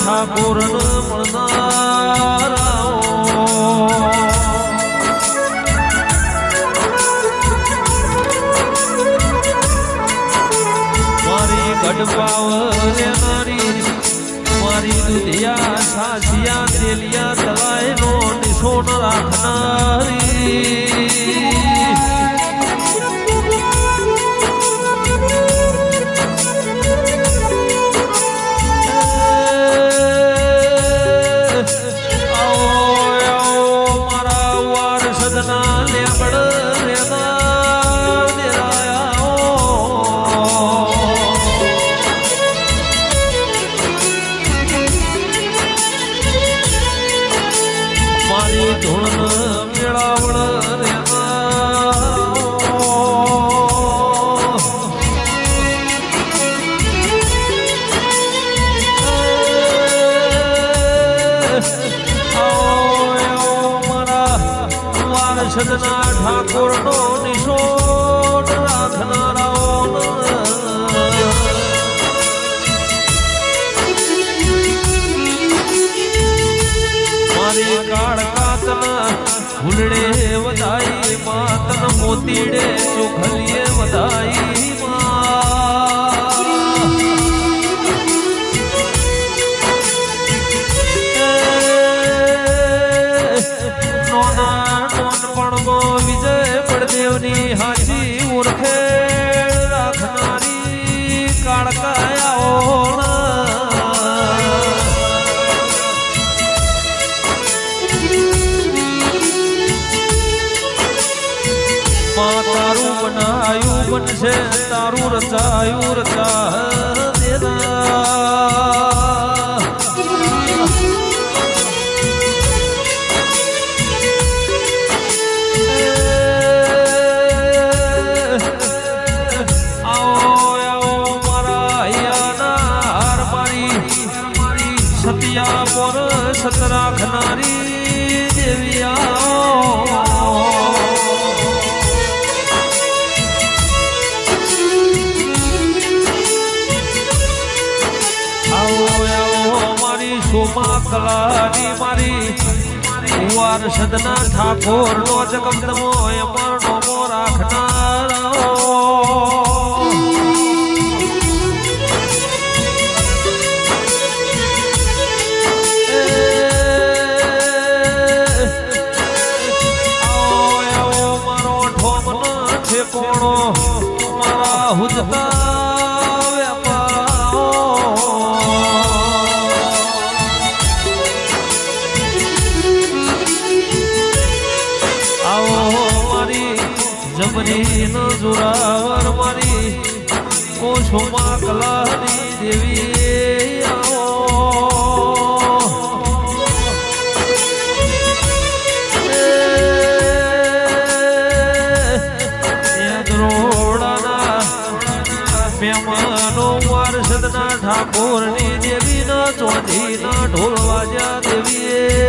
ઠાકોર મારી ગઢવાવ રેનારી મારી દુધિયા સાસિયા તેલિયા તલાયનો નિશોન રાખનારી સદના ઠાકોર નો નિશોન રાખનારાઓ મારી કાળ કાતના હુલડે વધાઈ માતન મોતીડે ચોખલીએ વધાઈ વિજય પડદેવની હાજી ઓળખે રાખનારી કાળકાયા તારું બનાયું બનશે તારું રચાયું રચા સત રાખનારી દેવિયા આવો મારી શોમા કલાની મારી કુંવાર સદના ઠાકોર નો જગમદમો અમર નોમો રાખનારા કોણો મારા હુજતા વેપારો આવો મારી જબરી ન જોરાવર મારી કોશોમાં કલાની દેવી આવો સદના ઠાકોર ની દેવી ન ચોધી ન ઢોલ વાજા દેવી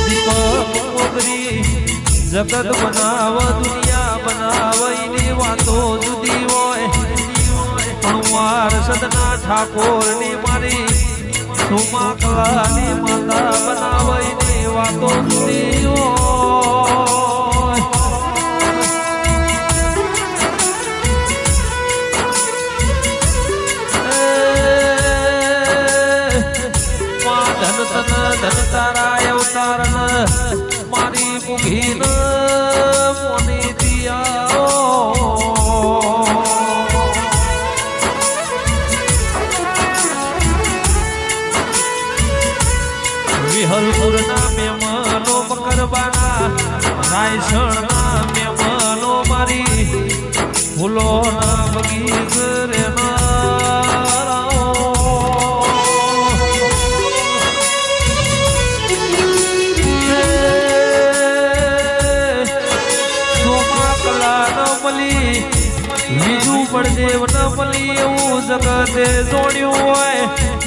દીપક મોગરી જગત બનાવ દુનિયા બનાવની વાતો જુદી હોય પણ વાર સદના ઠાકોર ની મારી સોમા કલાની માતા બનાવની વાતો જુદી ધન તન ધન તારા અવતારન મારી મુઘીન મોની દિયા વિહલપુર ના મહેમાનો મકરબાના રાયસણ ના મહેમાનો મારી ફૂલો ના બગીચ રેના બીજું પડદેવ ન મળી એવું જગતે જોડ્યું હોય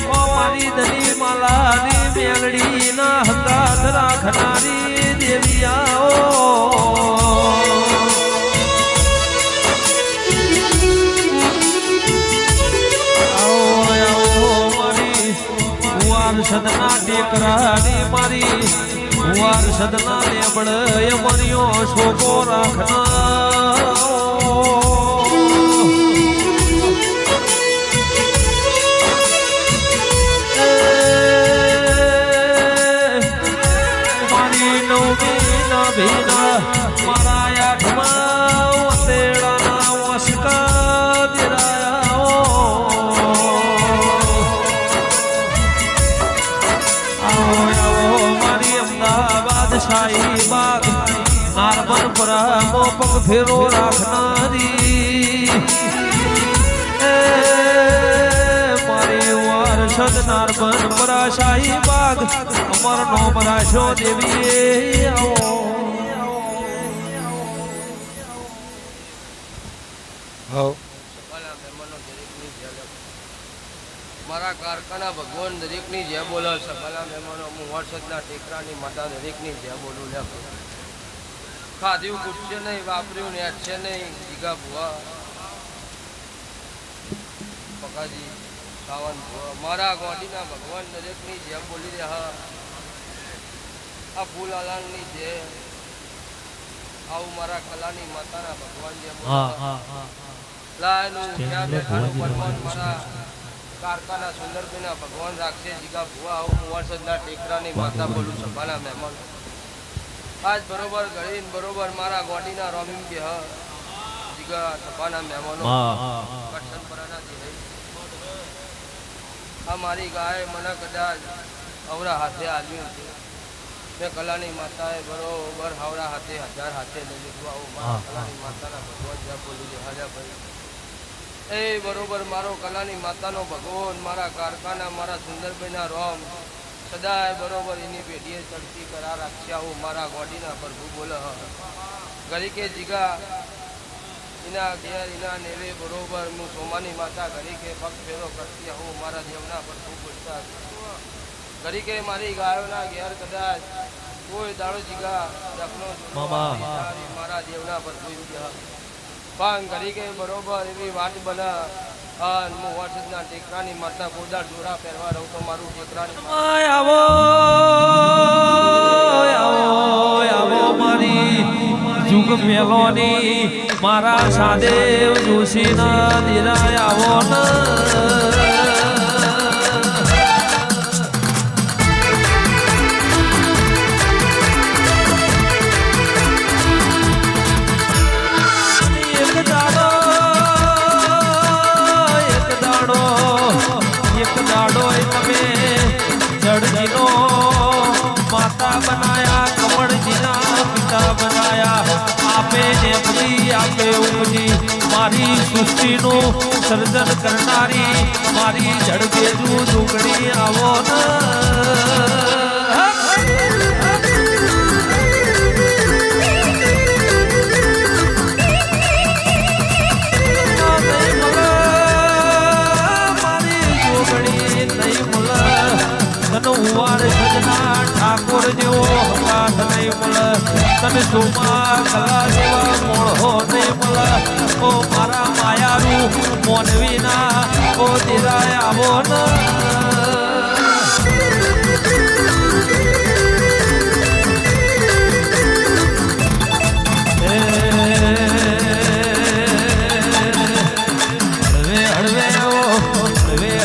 મારી દલી માલાની મેલડી ના હંગાત રાખનારી દેવિયાઓ સદના ટેકરાની મારી વાર સદના લેબડ એ મર્યો શોકો રાખના મારી નવમી ના ભીના મારા આઠમા વતેડાના વસકા શાહી બાગ નારબન પરામો પગ ફેરો રાખનારી મારી વારસદ નારબન પરા શાહી બાગ અમર નો મરાશો દેવી આવો મારા કારખાના ભગવાન દરેકની જય બોલો સકલા મહેમાનો હું વરસદના ટેકરાની માતા દરેકની જય બોલું લે ખાધ્યું કૂટશે નહીં વાપર્યું ને છે નહીં જીગા ભુવા પકાજી સાવન ભુવા મારા ગોડીના ભગવાન દરેકની જય બોલી રહ્યા આ ફૂલાલાલની જય આવું મારા કલાની માતાના ભગવાન જય બોલો લાયનું ક્યાં બેઠાનું ભગવાન મારા કારખાના સુંદરબીના ભગવાન રાખશે જીગા ભુવા હું વરસદના ટેકરાની માતા બોલું સભાના મહેમાન આજ બરોબર ગળીને બરોબર મારા ગોડીના રોમીમ કે જીગા સભાના મહેમાનો આ મારી ગાય મને કદાચ અવરા હાથે આવ્યું છે મેં કલાની માતાએ બરોબર હાવરા હાથે 1000 હાથે લઈ લીધું આવું મારા કલાની માતાના ભગવાન જ્યાં બોલી હાજા ભાઈ એ બરોબર મારો કલાની માતાનો ભગવાન મારા કારખાના મારા સુંદરભાઈના રોમ સદાય બરોબર એની પેઢીએ ચડતી કરા રાખશે આવું મારા ગોડીના પ્રભુ બોલે ગરીકે જીગા એના ઘેર એના નેવે બરોબર હું સોમાની માતા ગરીકે પગ ફેરો કરતી આવું મારા દેવના પ્રભુ બોલતા ગરીકે મારી ગાયોના ઘેર કદાચ કોઈ દાડો જીગા દખનો મારા દેવના પ્રભુ એમ કહે પણ ગરીકે બરોબર એવી વાત બના હું વરસદના ટેકરાની માતા ગોદા ડોરા પહેરવા રહું તો મારું ટેકરાની આવો મારી જુગ મેલોની મારા સાદેવ જોશીના નિરાય આવો माता बनाया कमड़जीना पिता बनाया आपे नेपदी आपे उपजी मारी सृष्टि नु सर्जन करनारी मारी जड़बेजू दुगड़ी आवो ठाकुर जो हाथ नहीं मिल तन सुमा कला जेवा मोड़ो नहीं मिल ओ मारा मायारू मोनवीना ओ दिराया वो न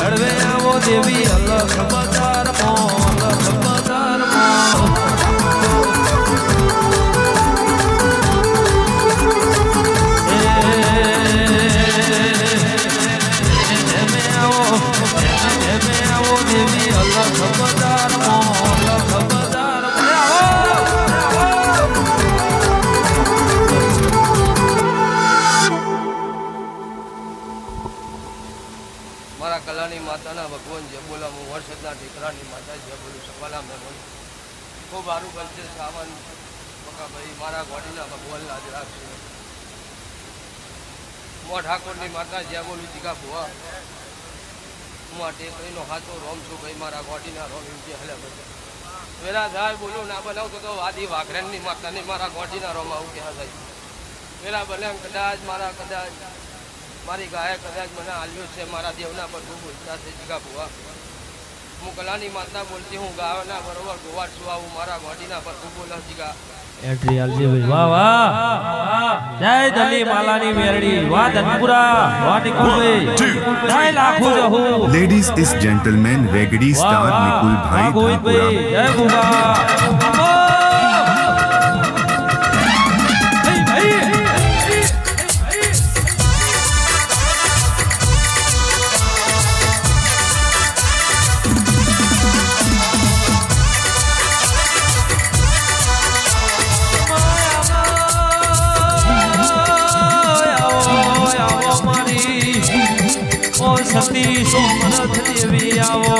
हड़वे वो देवी अल्लाह खबरदार મારા કલાની માતાના ભગવાન જે બોલા હું વરસદના ટેકરાની માતા જે બોલું સફાલા મેં બોલું ખૂબ સારું બનશે સાવન પકા ભાઈ મારા ગોડીના ભગવાન લાજ રાખશે હું ઠાકોરની માતા જે બોલું જીગા ભુવા હું આ ટેકરીનો હાથો રોમ છું ભાઈ મારા ગોડીના રોમ એમ કે હલે બધા વેલા થાય બોલું ના બનાવતો તો વાદી વાઘરેણની માતાની મારા ગોડીના રોમ આવું કે થાય વેલા બને કદાચ મારી ગાય કદાચ મને આલ્યો છે મારા દેવના પર ખૂબ ઉત્સાહ છે જીગા ભુવા હું કલાની માતા બોલતી હું ગાવાના બરોબર ગોવાડ છું આવું મારા ગોડીના પર તું બોલો જીગા એન્ટ્રી આલજે ભાઈ વાહ વાહ જય દલી માલાની મેરડી વાહ ધનપુરા વાહ નિકુલભાઈ જય લાખો જહુ Ladies is gentlemen, Regadi star Nikul Bhai Govindbhai Thapura. જય ગુગા સતી સોમરથ દેવી આવો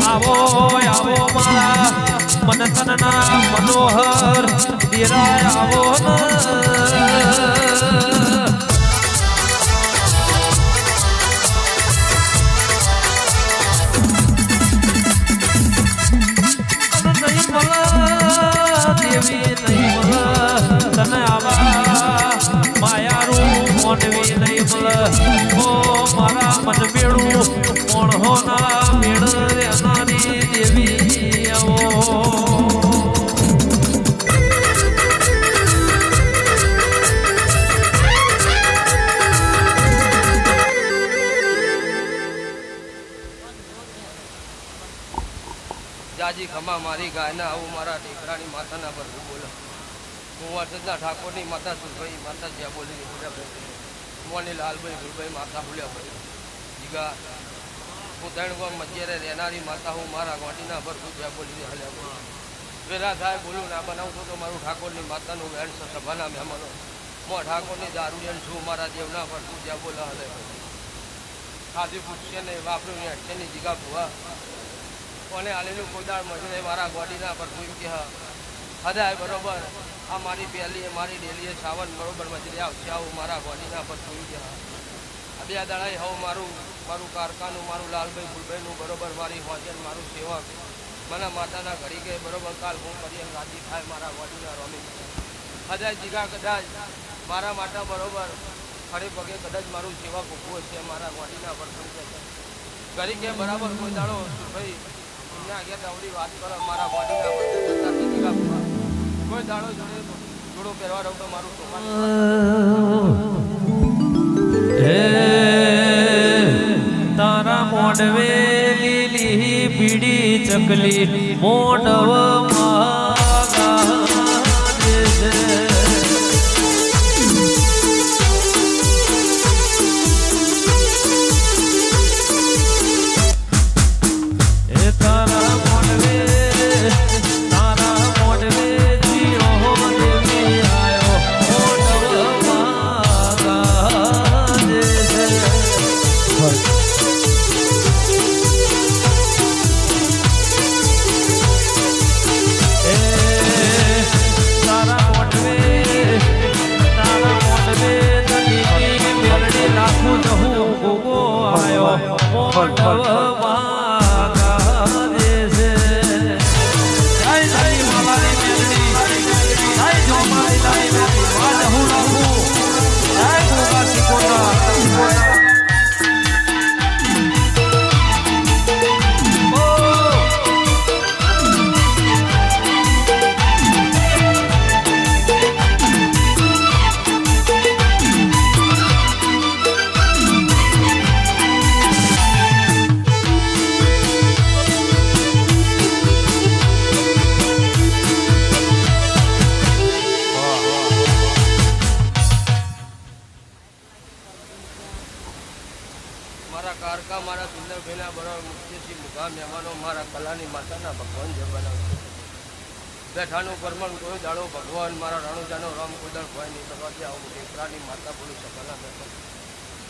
આવો આવો મારા મન તનના મનોહર દેરાય આવો દેવી નહીં મળ તને આવા માયારું મોનવી નહીં મળ ઓ મારા મન મેળું કોણ હોના મેળ રેનાની દેવી આવો જાજી ખમા મારી ગાયના આવું મારા ટેકરાની માતાના પર તું બોલો હું વર્ષના ઠાકોરની માતા સુરભાઈ માતા જ્યાં બોલી મોની લાલભાઈ ગુરભાઈ માતા બોલ્યા ભાઈ જીગા હું ત્રણ ગામ મધ્યરે રહેનારી માતા હું મારા ગોટીના પર તું જ્યાં બોલી હલ્યા બોલી વેલા થાય બોલું ના બનાવતો તો મારું ઠાકોરની માતાનું વેણ સભાના મહેમાનો હું ઠાકોરની દારૂડિયન છું મારા દેવના પર તું જ્યાં બોલા હલે ખાધી પૂછશે ને વાપરું ને અઠ્યાની જીગા ભુવા કોને આલેલું કોદાળ મજૂરે મારા ગોડીના પર તું કે હદાય બરોબર આ મારી પહેલી મારી ડેલીએ સાવન બરોબર મજરી આવશે આવું મારા ગોડીના પર તું કે આ બે દાડાએ હવે મારું કારખાનું મારું લાલભાઈ ફૂલભાઈનું બરોબર મારી હોજન મારું સેવક મને માતાના ઘડી ગઈ બરોબર કાલ હું કરી રાજી થાય મારા ગોડીના રમી હદાય જીગા કદાચ મારા માટે બરોબર ખડે પગે કદાચ મારું સેવક ઊભું છે મારા ગોડીના પર તું કે ઘડી કે બરાબર કોઈ દાડો ભાઈ આગળ દાવડી વાત કરો મારા બોડીના કોઈ દાડો જોડો પહેરવા રહું તો મારું તારા મોઢવે લીલી પીડી ચકલી મોઢવ કારકા મારા સુંદર ભાઈના બરાબર મુખ્યથી મુખા મહેમાનો મારા કલાની માતાના ભગવાન જે બનાવે બેઠાનું પરમણ કોઈ દાડો ભગવાન મારા રણુજાનો રામ કોદળ ભય નહીં કરવાથી આવું ટેકરાની માતા બોલી સભાના મહેમાન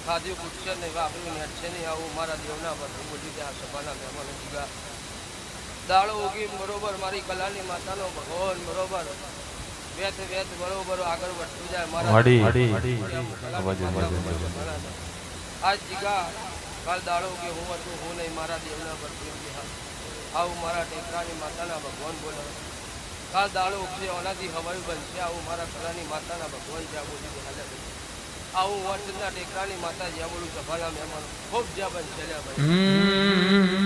ખાધ્યું પૂછશે નહીં વાપર્યું ને છે નહીં આવું મારા દેવના પર બોલી દે આ સભાના મહેમાનો જીગા દાડો ઉગી બરોબર મારી કલાની માતાનો ભગવાન બરોબર વેત બરોબર આગળ વધતું જાય મારા આજ જીગા કાલ દાડો કે હું હતું હું નહીં મારા દેવના પર આવું મારા ટેકરાની માતાના ભગવાન બોલે કાલ દાડો ઉગશે ઓનાથી હવાયું બનશે આવું મારા કલાની માતાના ભગવાન જ્યાં બોલી હાલે આવું વર્ષના ટેકરાની માતા જ્યાં બોલું સભાના મહેમાનો ખૂબ જ્યાં બનશે ભાઈ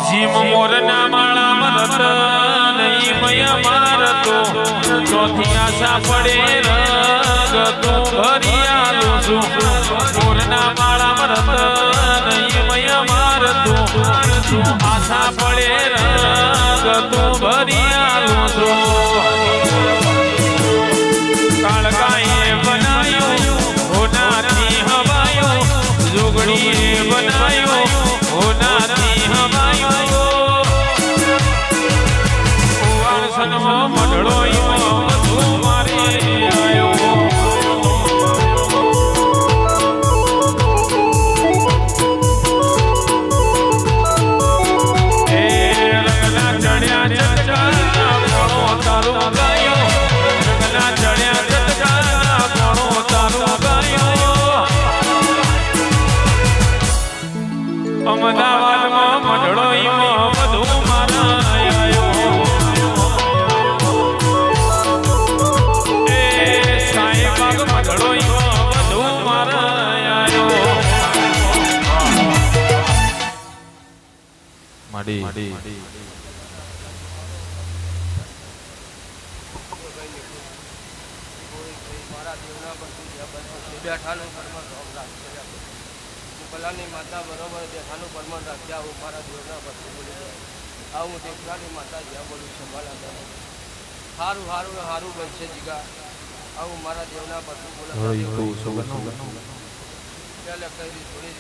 જીમ મોરના માળામાં રત નહીં મય મારતો ચોથી આશા પડે રંગ તું ભરી આલું છું મોરના માળામાં રત નહીં મય મારતો આશા પડે રંગ તું ભરી આલું છું કાળકાએ બનાયો હોનાથી હવાયો જોગણીએ બનાયો હોનાથી હવાયો વારસનમાં મઢળો બધું મારે આયો એ રંગના ચડ્યા ચચા કોણો તારું ગાયો રંગના ચડ્યા ચચા કોણો તારું ગાયો અમદાવાદમાં મઢળો બધું મારા આયો એ સાઈબાગ મઢળો બધું મારા આયો માડી મારા દેવના પર બેઠાનું પરમાન રાખ્યા કલાની માતા બરોબર બેઠાનું પરમાન રાખ્યા હું મારા દેવના પર બોલી જાય આવું દેવરાની માતા જ્યાં બોલું સંભાળા સારું સારું સારું બનશે જીગા આવું મારા દેવના પર બોલે કઈ થોડી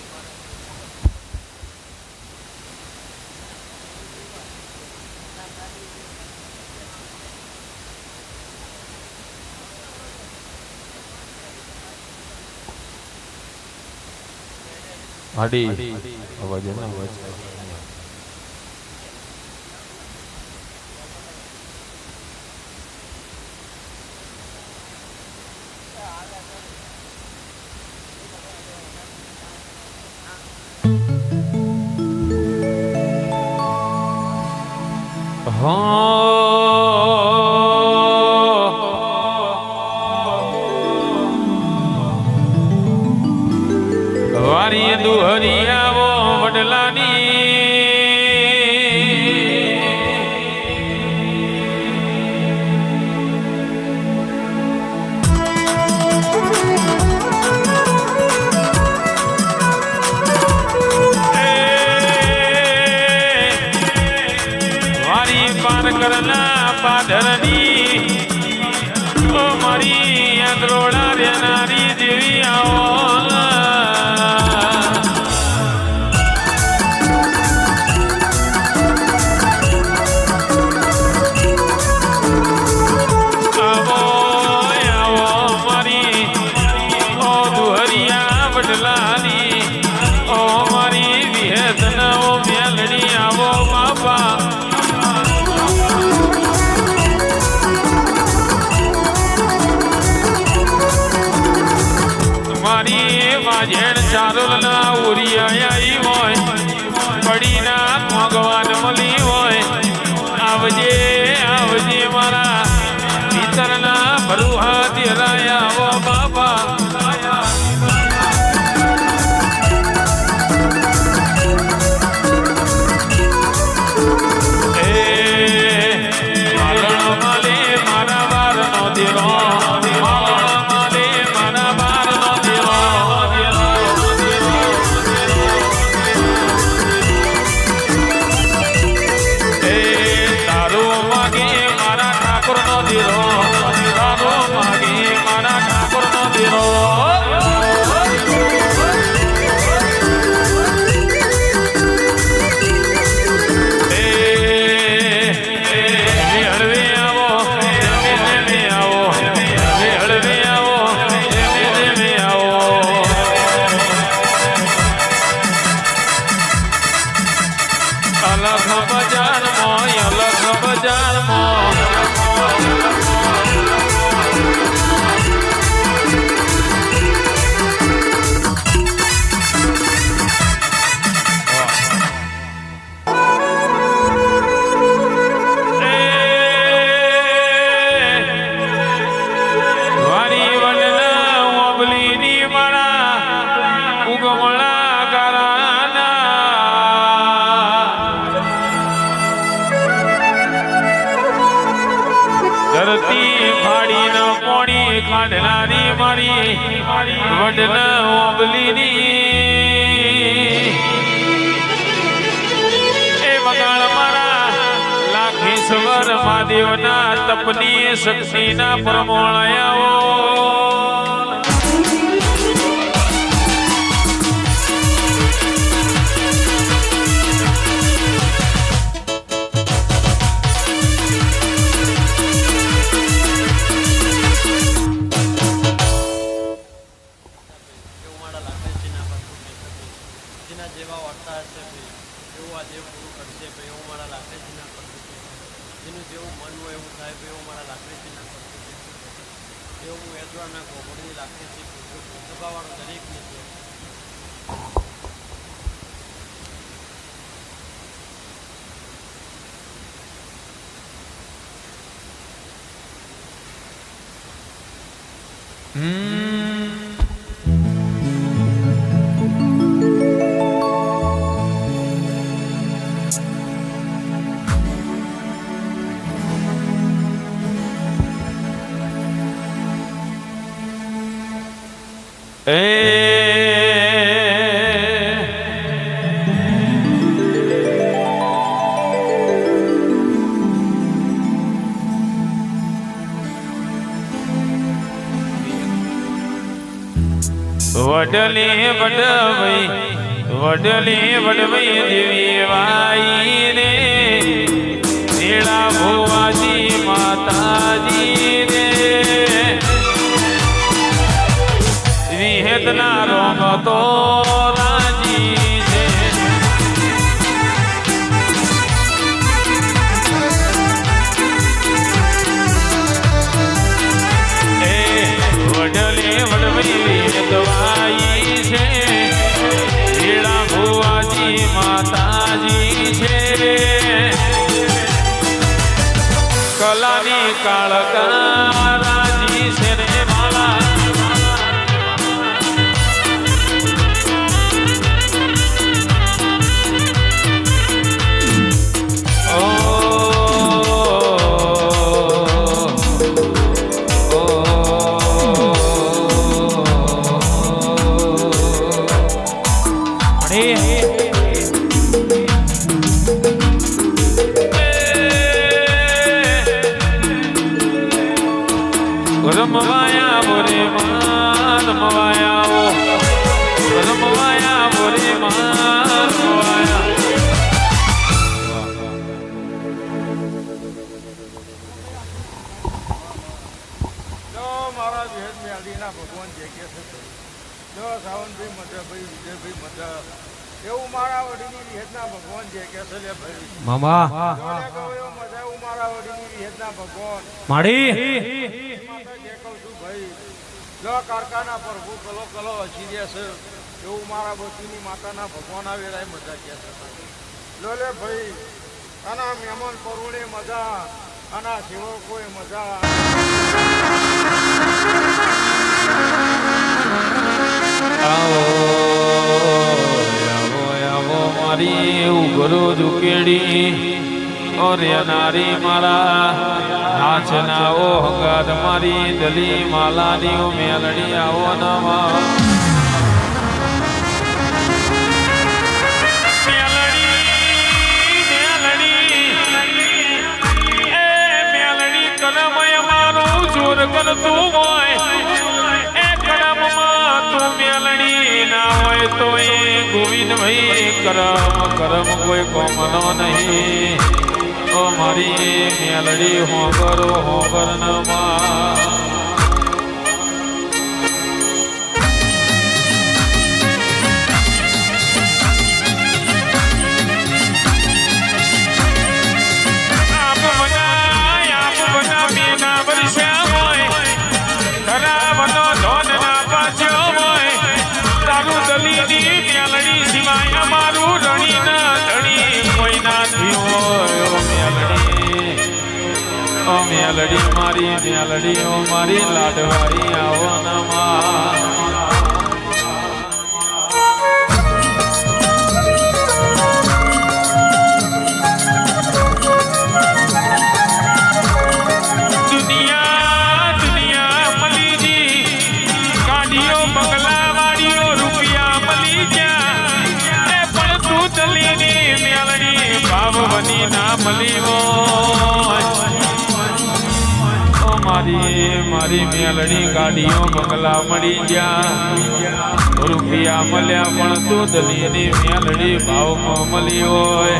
હાડી અવાજ એનો અવાજ વારી દુહરી આવો વડલાની વારી પાર કરના પાધરની ઓ મારી અંદરોડા રેનારી દેવી આવો જેણ ચારુલ ના ઉરિયાઈ હોય પડીના ભગવાન મળી હોય આવજે આવજે મારા ભીતરના ભરુહા દેરાયા ઓ બાબા મારા ધરતી ફાડી ન પોણી કાઢનારી મારી વડન ઓગલીની એ વગાળ મારા લાખેશ્વર મહાદેવના તપની શક્તિના પ્રમોળાયાઓ જેવા વર્તા હશે ભાઈ એવું આ દેવ પૂરું કરશે ભાઈ એવું મારા લાકડીજીના કરશે જેનું જેવું મન હોય એવું થાય ભાઈ એવું મારા લાકડીજીના કરશે એવું હું એજવાના ગોબડની લાકડીજી દબાવવાનું દરેકને છે વડલી વડવઈ દેવી વાઈ રે નીળા ભુવાજી માતાજી રે વિહેદના રોમ તો રાજી છે વડલી વડવઈ દવાઈ છે નીળા ભુવાજી માતાજી છે કલાની કાળકા રાજી છે રે માલા રમવાયા બોરે માન રમવાયા બોરે માન રમવાયા મારા વિહેદ મેળીના ભગવાન જે કે છે જો સાવનભાઈ મજા ભાઈ વિજયભાઈ મજા એવું મારા વડીની વિહેદના ભગવાન જે કે છે લે ભાઈ મામા મજા એવું મારા વડીની વિહેદના ભગવાન માડી જે કહું છું ભાઈ જો કારખાના પર હું કલો કલો હસી દે છે એવું મારા બચીની માતાના ભગવાન આવેલા મજા કે છે લો લે ભાઈ આના મહેમાન પરુણે મજા આના સેવકોએ મજા આવો મારી ઉગરો ઝુકેડી ઓરે નારી મારા નાચના ઓ હંગાત મારી દલી માલાની મેલડી આવો નવા કરતું હોય એ કરમમાં તું મેલડી ના હોય તો એ ગોવિંદ ભાઈ કરમ કોઈ કોમનો નહીં ઓ મારી મેલડી હોગર નમાં મેલડી મારી મેલડી ઓ મારી લાડવારી આવો નમા દુનિયા મારી મેલડી ગાડીઓ બંગલા મળી ગયા રૂપિયા મળ્યા પણ તું દલીની મેલડી ભાવમાં મળી હોય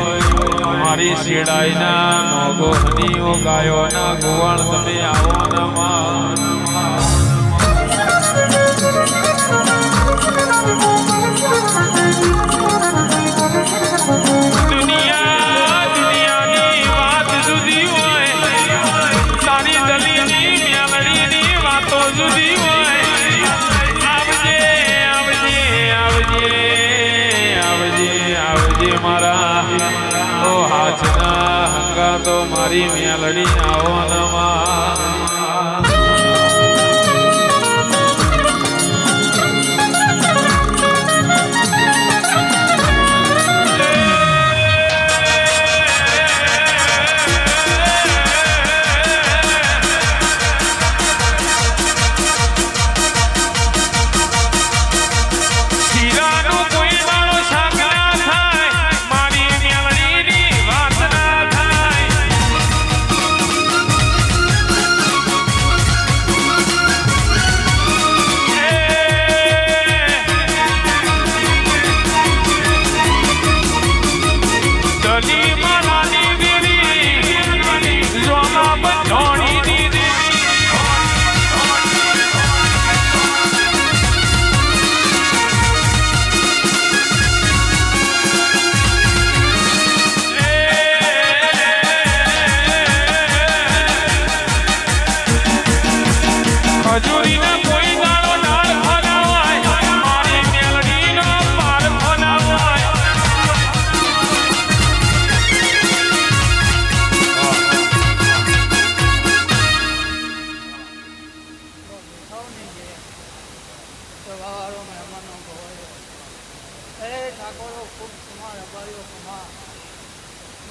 મારી શેડાઈના નોગો હનીઓ ગાયોના ગોવાળ તમે આવો નમા દુનિયાની વાત જુદી હોય તારી દલીની મેલડીની વાતો જુદી હોય આવજે આવજે આવજે આવજે આવજે મારા ઓ હાથના હંગા તો મારી મેલડી આવો નમા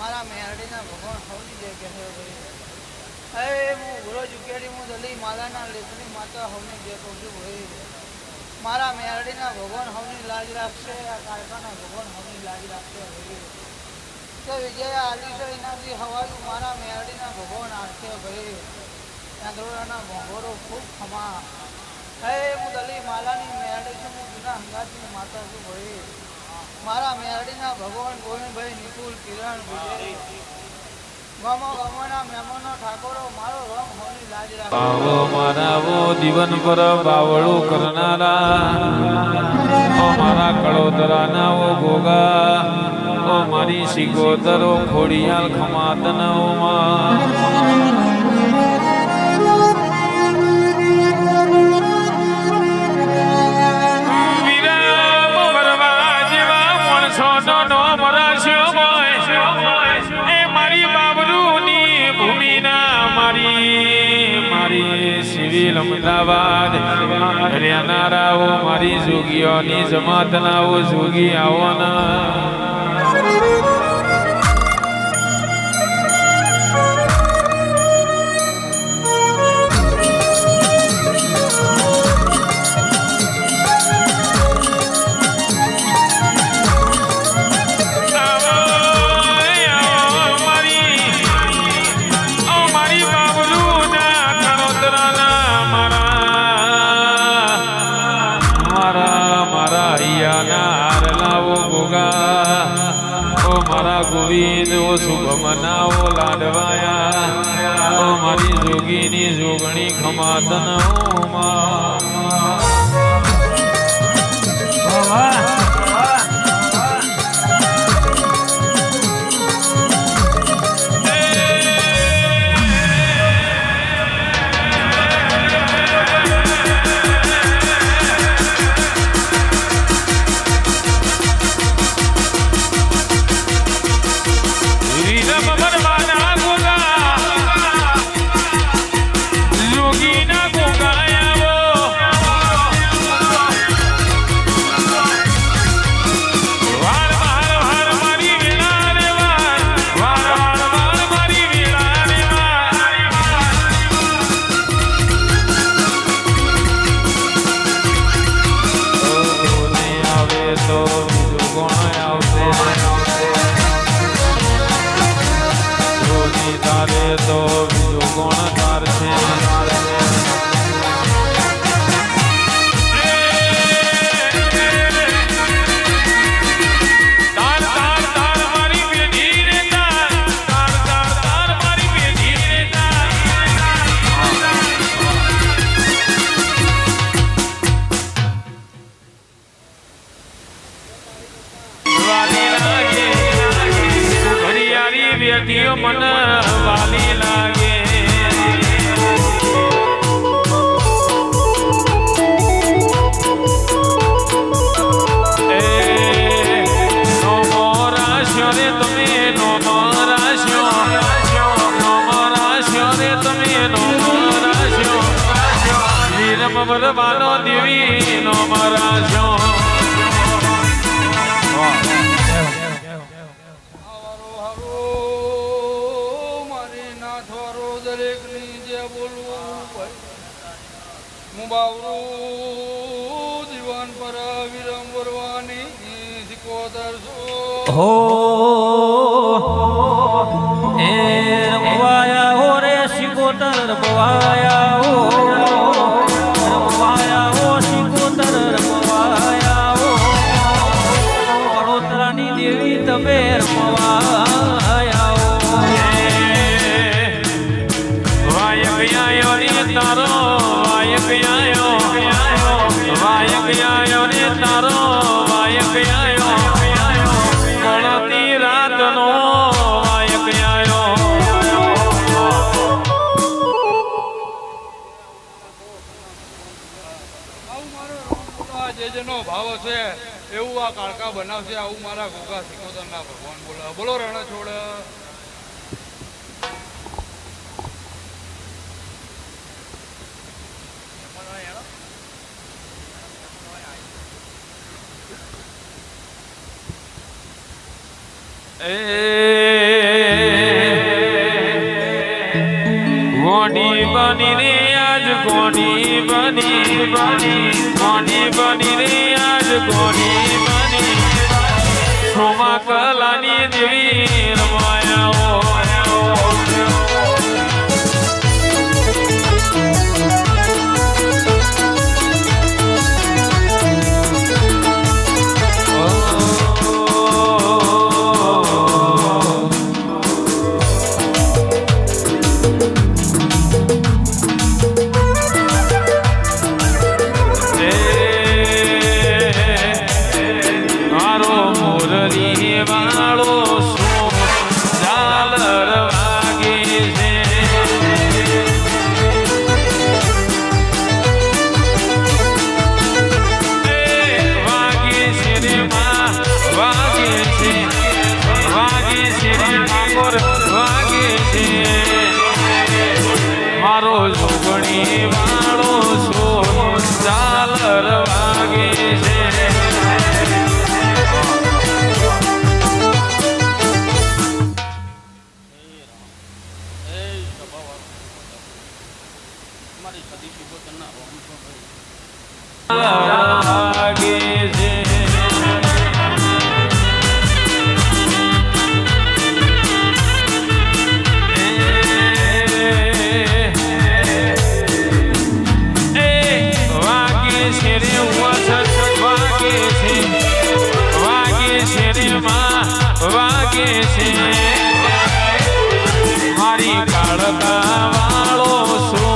મારા મેરડીના ભગવાન સૌની જય કહે ભાઈ હું ગુરુ ચુકેડી હું દલી માલાના લેખની માતા સૌની જય કહું છું ભાઈ મારા મેરડીના ભગવાન સૌની લાજ રાખશે આ કારખાના ભગવાન સૌની લાજ રાખશે ભાઈ તો વિજય આલી છે એનાથી હવાયું મારા મેરડીના ભગવાન આવશે ભાઈ આંધળોના ભોગોરો ખૂબ ખમા હું દલી માલાની મેરડી છું હું જૂના હંગાતની માતા છું ભાઈ મારા મેરડીના ભગવાન ગોવિંદભાઈ નિકુલ કિરણ વિજય ગમો ગમોના મહેમાનો ઠાકોરો મારો રંગ હોની લાજ રાખો બાવો મારાવો દીવન પર બાવળું કરનારા ઓ મારા કળોતરાના ઓ ગોગા ઓ મારી સિગોતરો ખોડિયાલ ખમાતનોમાં અમદાવાદ રહેનારાઓ મારી જોગીઓની જમાતનાઓ જોગી આવવાના ગોવિંદ ઓ શુભ મનાવો લાડવાયા ઓ મારી જોગીની જોગણી ખમાતન કોણ તાર છે બેટીઓ મન વાલી લાગે નો મોરાશો રે તમે નો મોરાશો રે તમે નો મોરાશો વીરમ બરવાનો દેવી નો મોરાશો બાવરું દીવાન પર વિરમ વરવાની સિકોદર હો એ રમવાયા હો રે સિકોતર રમવાયા હો સિકોતર રમવાયા હો વડોદરાની દેવી તમે રમવાયા હો વાયકયાયો રે તારો વાયકયાયો રે તારો વાયકયાયો ગણતી રાતનો વાયકયાયો જે જેનો ભાવ છે એવું આ કાળકા બનાવશે આવું મારા ગોગા સિકોતરના ભગવાન બોલે બોલો રણ છોડ ગોડી બની રે આજ ગોડી બની ગોડી બની રે આજ ગોડી બની સોમા કલાની દેવી રમાયા મારો જોગણી વાળો છો ઝાલર વાગે છે મારી સદી સિકોતરના વાગે છે વાગે છે મારી કાળકા વાળો છો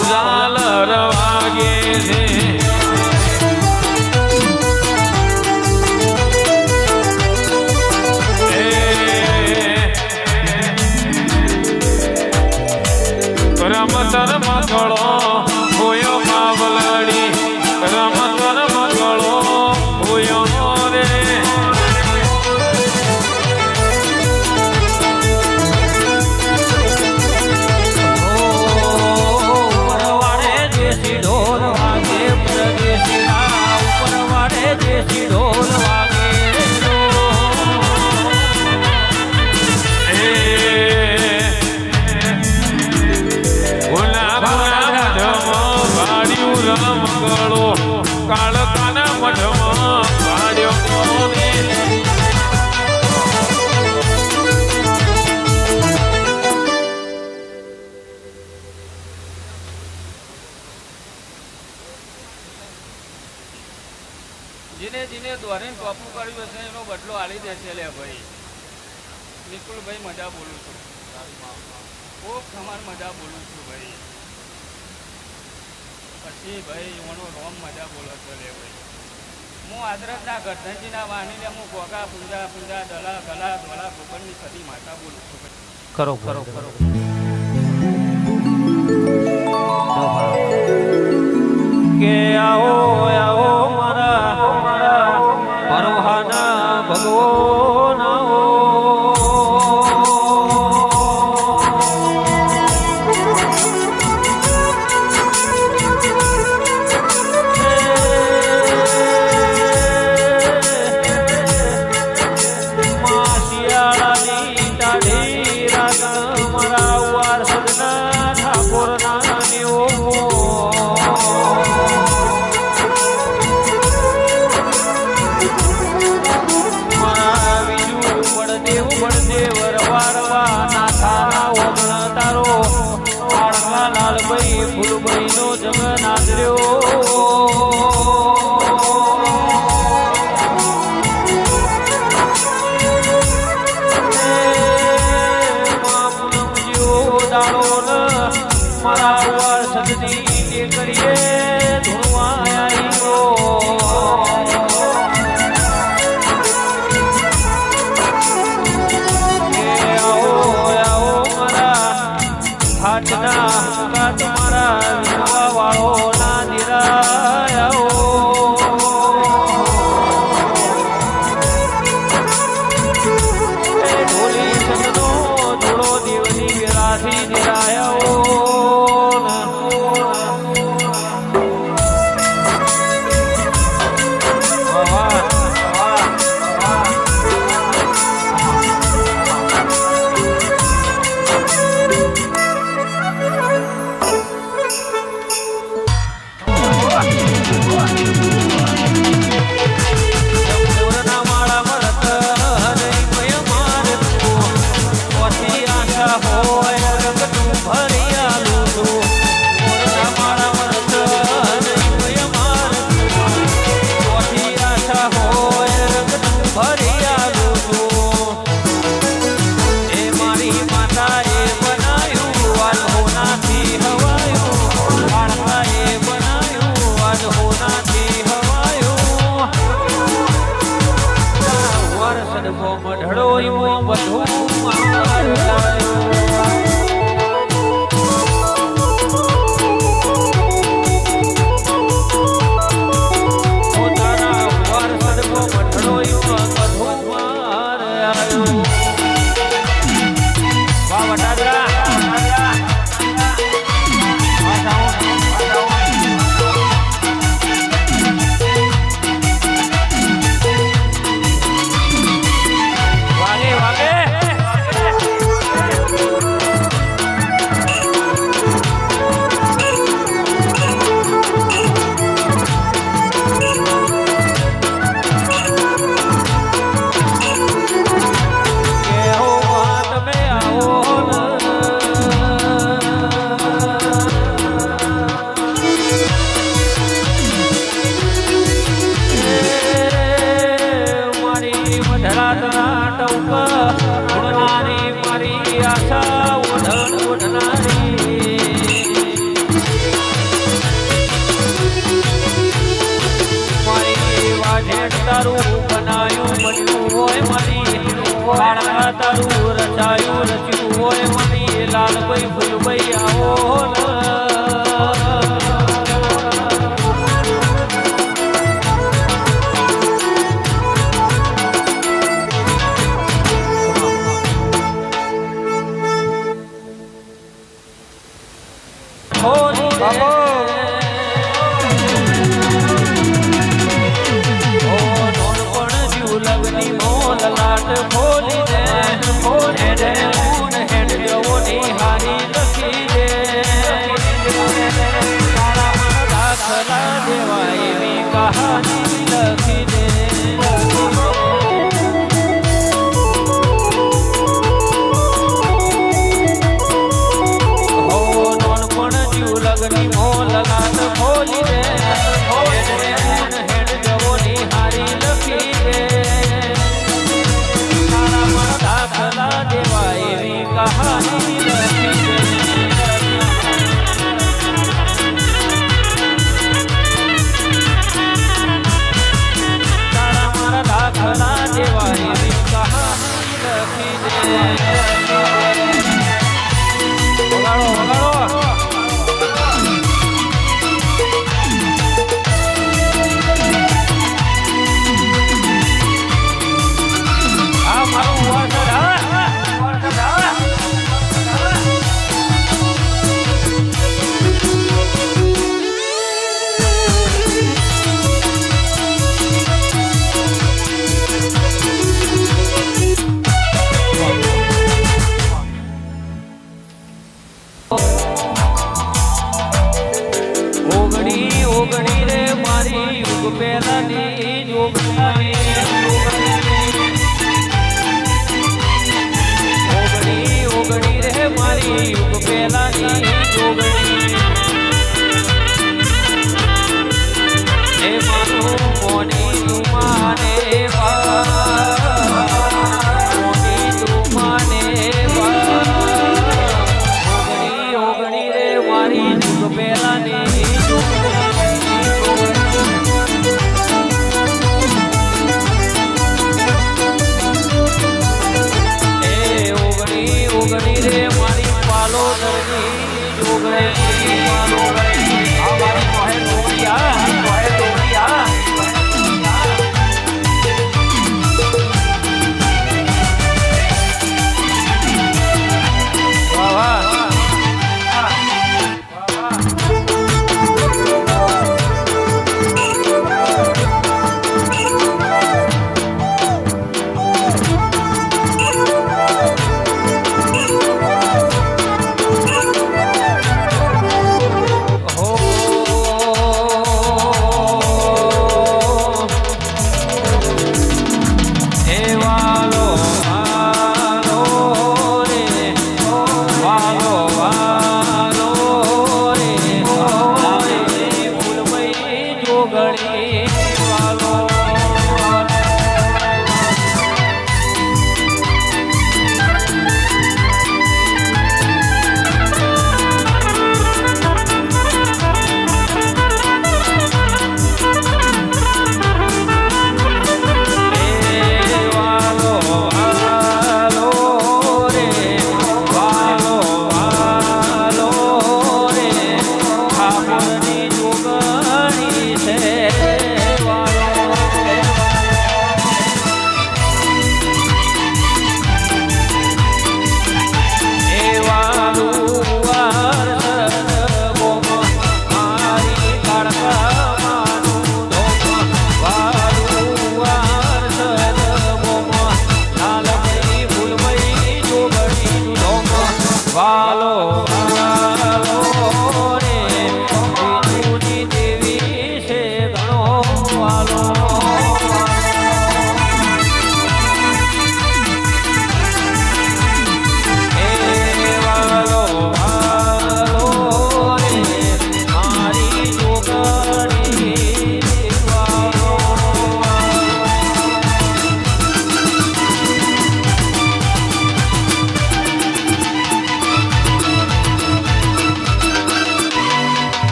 ઝાલર વાગે છે રમતર મગળો હોયો માવલડી રમતર મગળો હોયો રે જેને જેને દોરીને ટોપું કર્યું હશે એનો બદલો આલી દેશે લે ભાઈ. નિકુલભાઈ મજા બોલું છું, ખૂબ તમાર મજા બોલું છું ભાઈ. પછી ભાઈ એનો રોમ મજા બોલો છો લે ભાઈ. હું આદરતના ગઢનજીના વાણીને હું ગોગા પૂંજા પૂંજા દલા ગલા ધોલા ગોબરની સદી માતા બોલું છું ભાઈ. કરો કરો કરો કે આવો આવો મારા પરોહાના ભગવાન આવો. માં શિયાળાની ટાઢી રાત મારા વારસદના ઠાકોરના નેવો ફૂલભાઈ નો જગન્નાથ મારા વાર સદની કરીએ તમારા વાળો ના નિરાયો ઢોલી સદનો જોડો દેવની વેરાથી નિરાયો. તારું બનાયું બન્યું હોય મળી તારું રચાયું રચ્યું હોય મળી લાલભાઈ ફૂલભાઈ આવો ખોલી દે ખોલી દે ઊન હેડ જવોની હારી લખી દે તારા મન દાખલા દેવાય એવી કહાની લખી દે હો નોનપણ જીવ લગની મો જોગણી રે મારી યુગ પહેલાની જોગણી ઓગણી રે મારી યુગ પહેલાની જોગણી એ માનું મોની તું માને મોની તું માને ઓગણી રે મારી યુગ પહેલાની જોગણી રે મારી પાલો દરની જોગણી પાલો દરની આ મારી મોહે ડોડિયા વાહ વાહ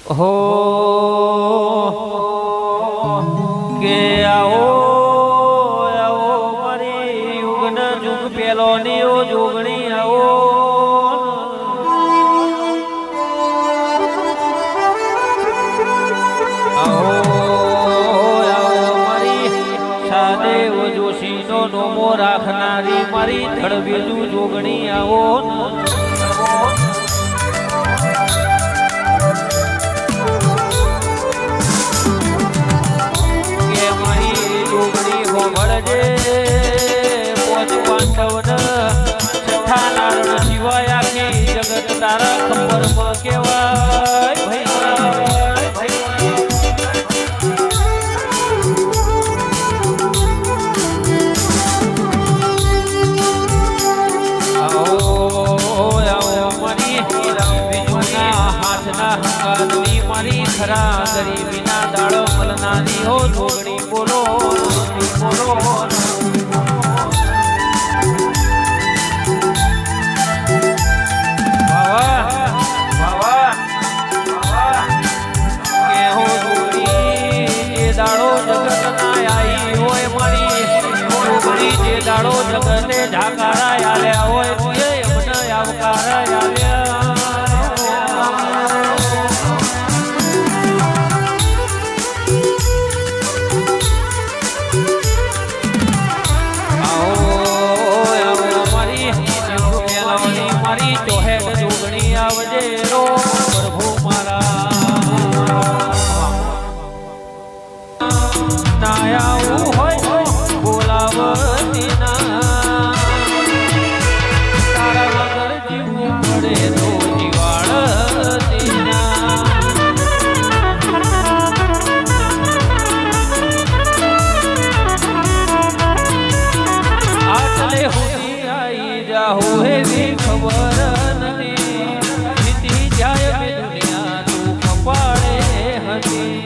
હો કે આવો આવો મારી યુગના યુગ પેલો ની ઓ જોગણી આવો નોમો રાખનારી મારી ધડબેજુ જોગણી આવો કે મારી જોગણી હોમળજે પોચ પાંડવ છઠ્ઠા નારણ સિવાય આખી જગત તારા ખબરમાં કેવાય ભાઈ દાડો જગતે ઢાકારા આલ્યા હોય તે એમને આવકારા આલ્યા મારી ચોહેડ જોગણી આવજે રો પ્રભુ મારા નાયા હોય બોલાવતી તારા વગર જીવવું પડે તો જીવાડતી આટલે હોતી આઈ જાહુ એવી ખબર નથી જીતી જાય બે દુનિયા તું કપાળે હતી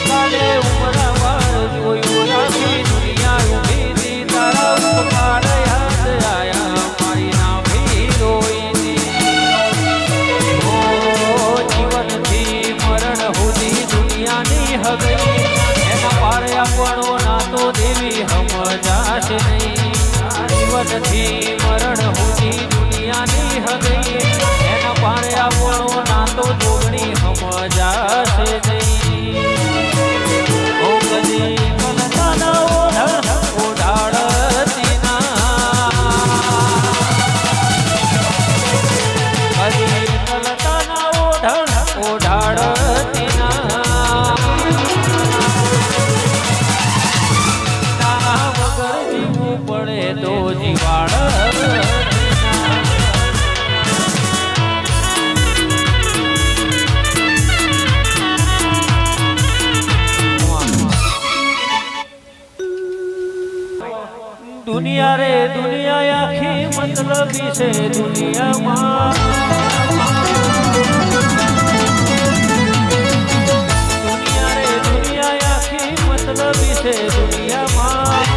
કાલે ઉમરાવાર જોયું આખી દુનિયા ઉભી તારા ઉપકાર યાદ આયા મારી નાભી રોઈની ઓ જીવનથી મરણ સુધી દુનિયાની હગઈ એના પારે આપણો નાતો દેવી સમજાશે નહીં જીવનથી મરણ સુધી દુનિયાની હગઈ એના પારે આપણો નાતો જોગણી સમજાશે નહીં ઓ કદી કલતાના ઓઢાડતી કદી કલતાના ઓઢાડતી વગર જીવવું પડે તો જીવાડ દુનિયા રે દુનિયા આખી મતલબી છે દુનિયામાં દુનિયા રે દુનિયા આખી મતલબી છે દુનિયામાં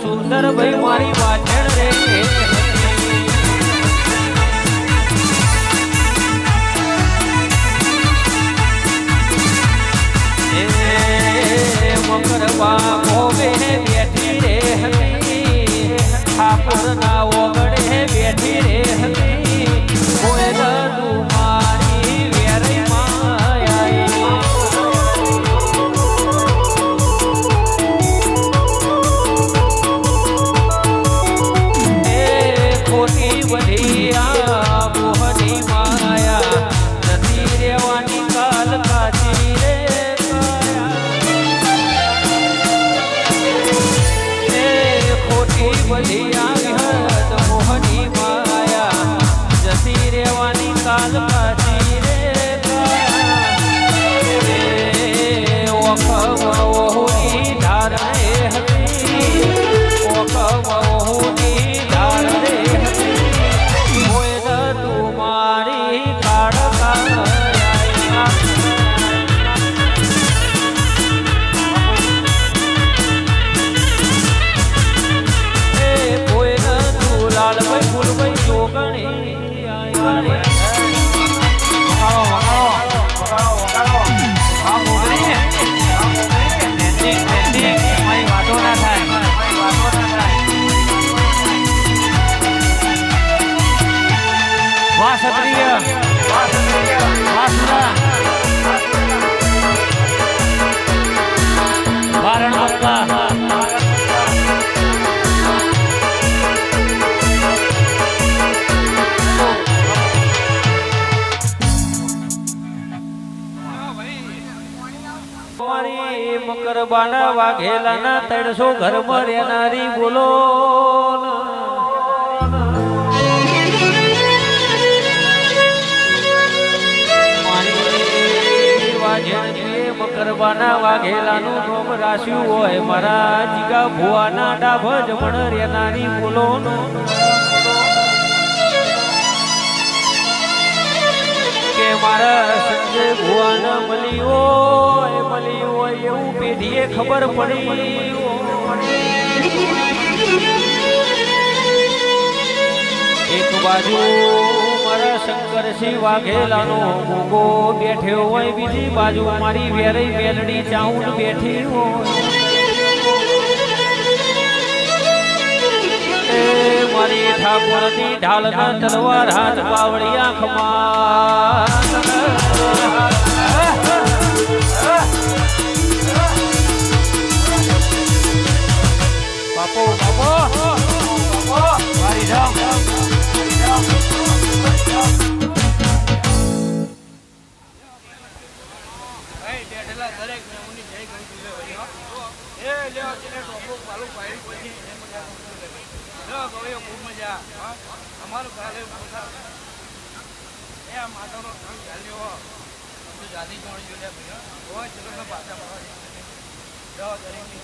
સુંદર ભાઈ મારી વાછણ રે મકરબા મોવે બેઠી રે હતી ઠાકોર ના ઓગળે બેઠી રે હતી કોઈ મારી વેરી માયા મોહની માયા નથી રેવાની કાલ કાચી રે ખોટી બધી આવી મોહની માયા જતી રેવાની કાલ કાચી રે ઓહની ધાર રે હતી ઓહની ધાર રે મારી કોઈ તું લાલભાઈ ફૂલભાઈ જોગણી વાતો ના થાય વાહ ક્ષત્રિય મકરબાના વાઘેલાના 300 ઘરમાં રહેનારી બોલો મકરબાના વાઘેલાનું નામ રાખ્યું હોય મારા જીગા ભુવાના ડાભ જમણ રહેનારી બોલો કે મારા સંજય ભુવાને મળી હોય એવું પેઢીએ ખબર પડી એક બાજુ મારા શંકરસિંહ વાઘેલાનો ગોગો બેઠ્યો હોય બીજી બાજુ મારી વેરઈ વેલડી ચાઉંડ બેઠી હોય મારી ઠાકોરની ઢાલના તલવાર હાથ બાવળી આંખમાં બાપો મારી રામ ખૂબ મજા અમારું કાલે એ આ માતાનો કામ ચાલ્યો જાતિ ચોણી જોડે ભાઈ ચલો પાછા મળવા દરેકની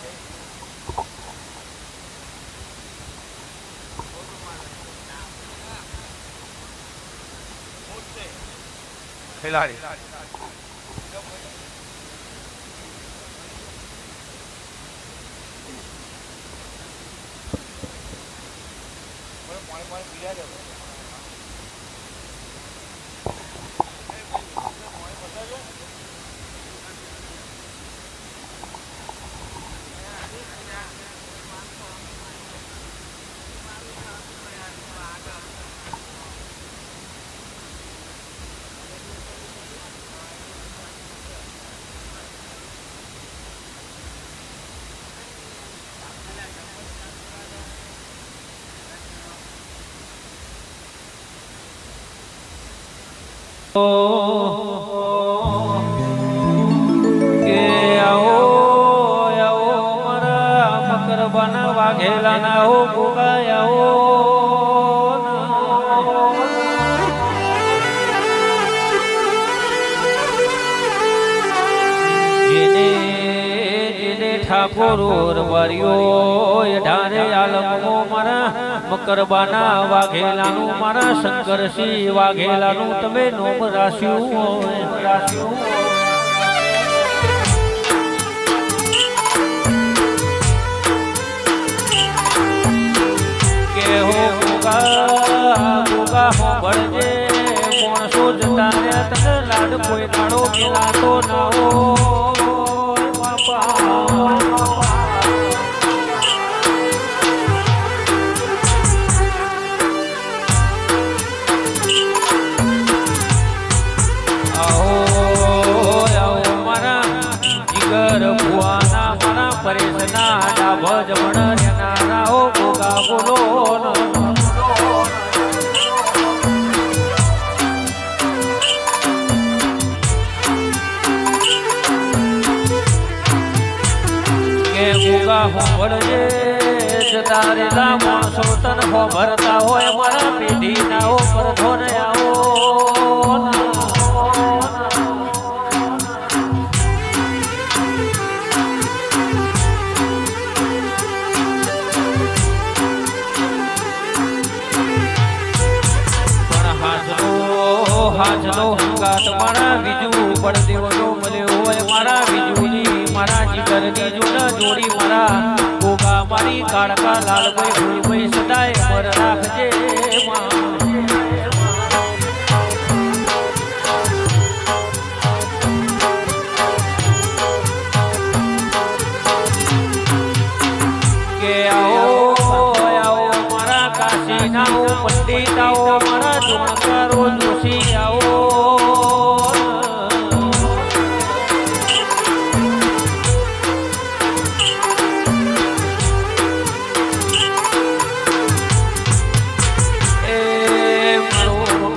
ખેલાડી પાણી પીયા દે કે આવો મારા મકરબાના વાઘેલાના હો ગોગાયાઓ જેને ઠાકોર વાર્યો ઢારે આલમો મારા મકરબાના વાઘેલાનું મારા શંકરસિંહ વાઘેલાનું તમે નોમ રાખ્યું કે હો ગોગા ભળજે માણસો જતા રહ્યા તને લાડ કોઈ દાડો મેલાતો ના હો પરેશના ડાભ જમણ રહેનારા હો ગોગા બોલો કે ગોગા હોંભળજે જતા રેલા માણસો તન હોંભરતા હોય મારા પેઢીના હો પરધો ને આવો હાજનો હંગાત મારા બીજું બળદેવનો મળ્યો હોય મારા બીજુની મારા જીગરની જોડી મારા ગોગા મારી કાળકા લાલભાઈ ભૂલભાઈ સદાય પર રાખજે કે આવો મારા કાશીના પંડિતાઓ મારા જોણકારો જોશી આવો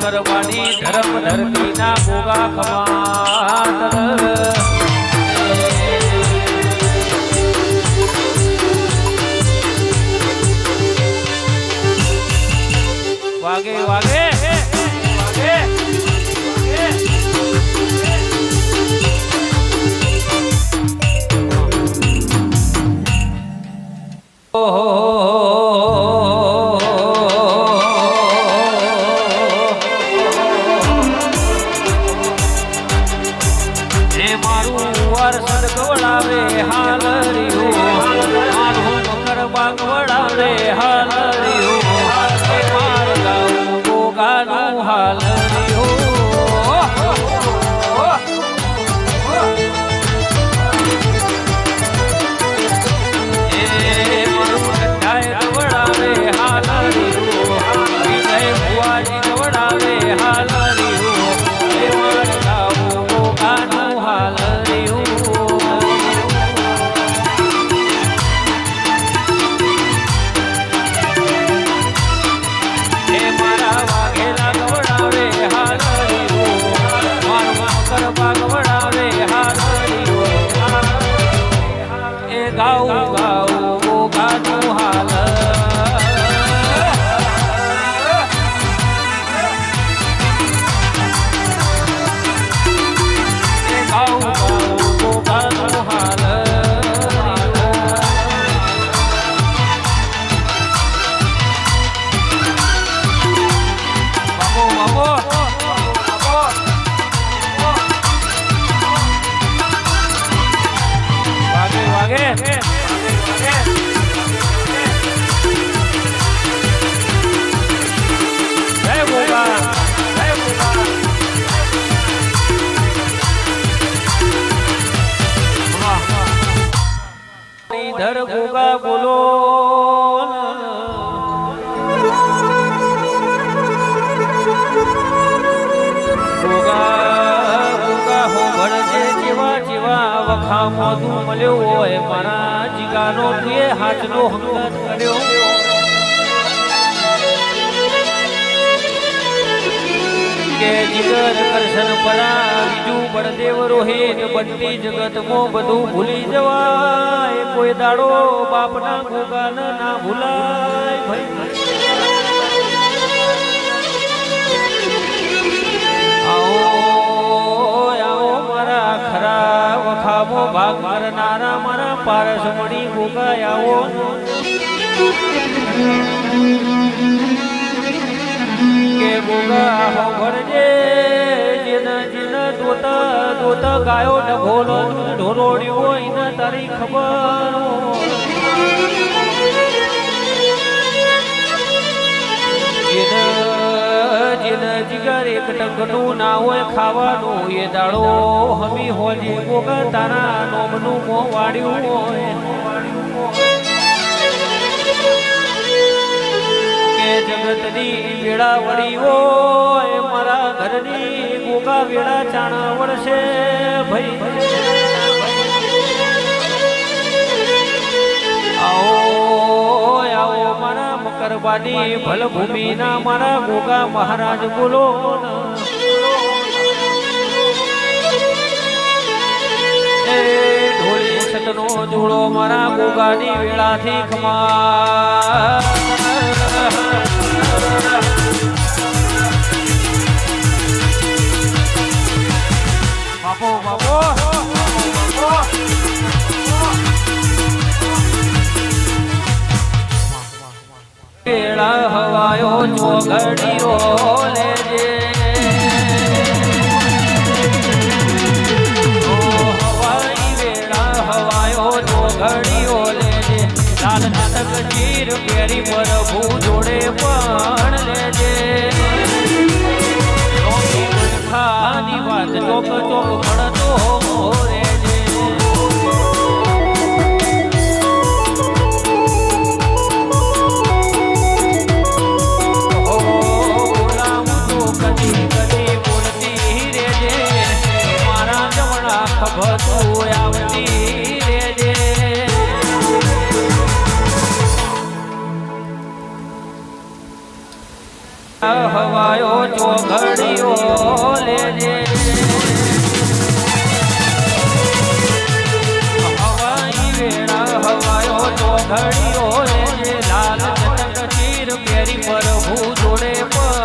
કરવાની ધર્મ ધરતીના ગોગા ખમાત વાગે વાગે વાગે મારું વરસાદ ગવડાવે હાલ રહ્યો મારું મકર બાગ વડાવે હાલ રહ્યો માર ગાઉં ગોગાનું હાલ રહ્યો વડાવે હાલ રહ્યો વિજય ભુવાજી વડાવે હાલ રહ્યો માર ગાઉં ગોગાનું હાલ ગાઉ ગાઉ ગાનું હાલ ગાઉ ગાઉ ગાનું હાલ બાબો વાગે જય ગોગા જય ગોગા ધર ગોગા બોલો વખા મોઢું મળ્યો હોય મારા જીગાનો તુએ હાથનો હંગત કર્યો કે જીગર કરશન પરા બીજું બળદેવ રોહિત બંટી જગતમાં બધું ભૂલી જવાય કોઈ દાડો બાપના ગોગાન ના ભૂલાય ભાઈ ખામો ભાગ મારનારા મારા પારસ મણી ગોગાયાઓ કે ગોગા હો ભરજે જેના જેના દોતા દોતા ગાયો ઢગોલો ઢોરોડ્યો હોય તારી ખબર જેના જીગર એક ટંકનું ના હોય ખાવાનું એ દાડો હમી હોજી ગોગા તારા નોમનું મોં વાળ્યું હોય કે જગતની વેળા વળી હોય મારા ઘરની ગોગા વેળા ચાણા વળશે ભાઈ આવો મારા મકરબાની ભલભૂમિના મારા ગોગા મહારાજ બોલો એ ઢોળી સતનો જોડો મારા ગોગાની વેળાથી ખમા બાપો બાપો વેળા હવાયો ચોઘડીઓ લેજે હવાઈ વેળા હવાયો ચોઘડીઓ લેજે લાલ નાટક ચીર પેરી પ્રભુ જોડે પણ લેજે ખાની વાત ચોક ચોક પડતો રેજે ખબર આવતી રેજે હવાયો ચોઘડીઓ લેજે હવાઈ વેળા હવાયો ચોઘડીઓ લેજે લાલ ચટક ચીર પેરી પ્રભુ જોડે પર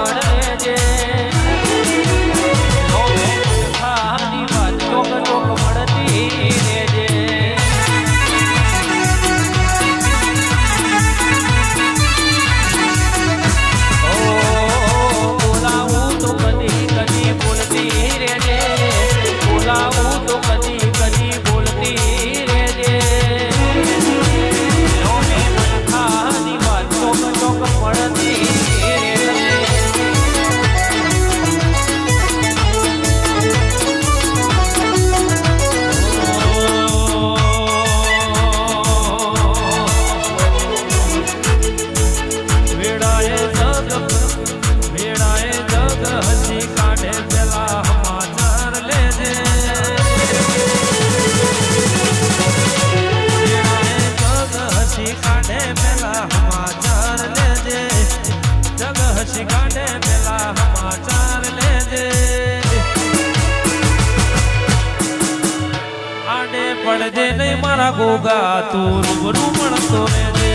પડજે નહીં મારા ગોગા તું રૂબરૂ મળતો રહેજે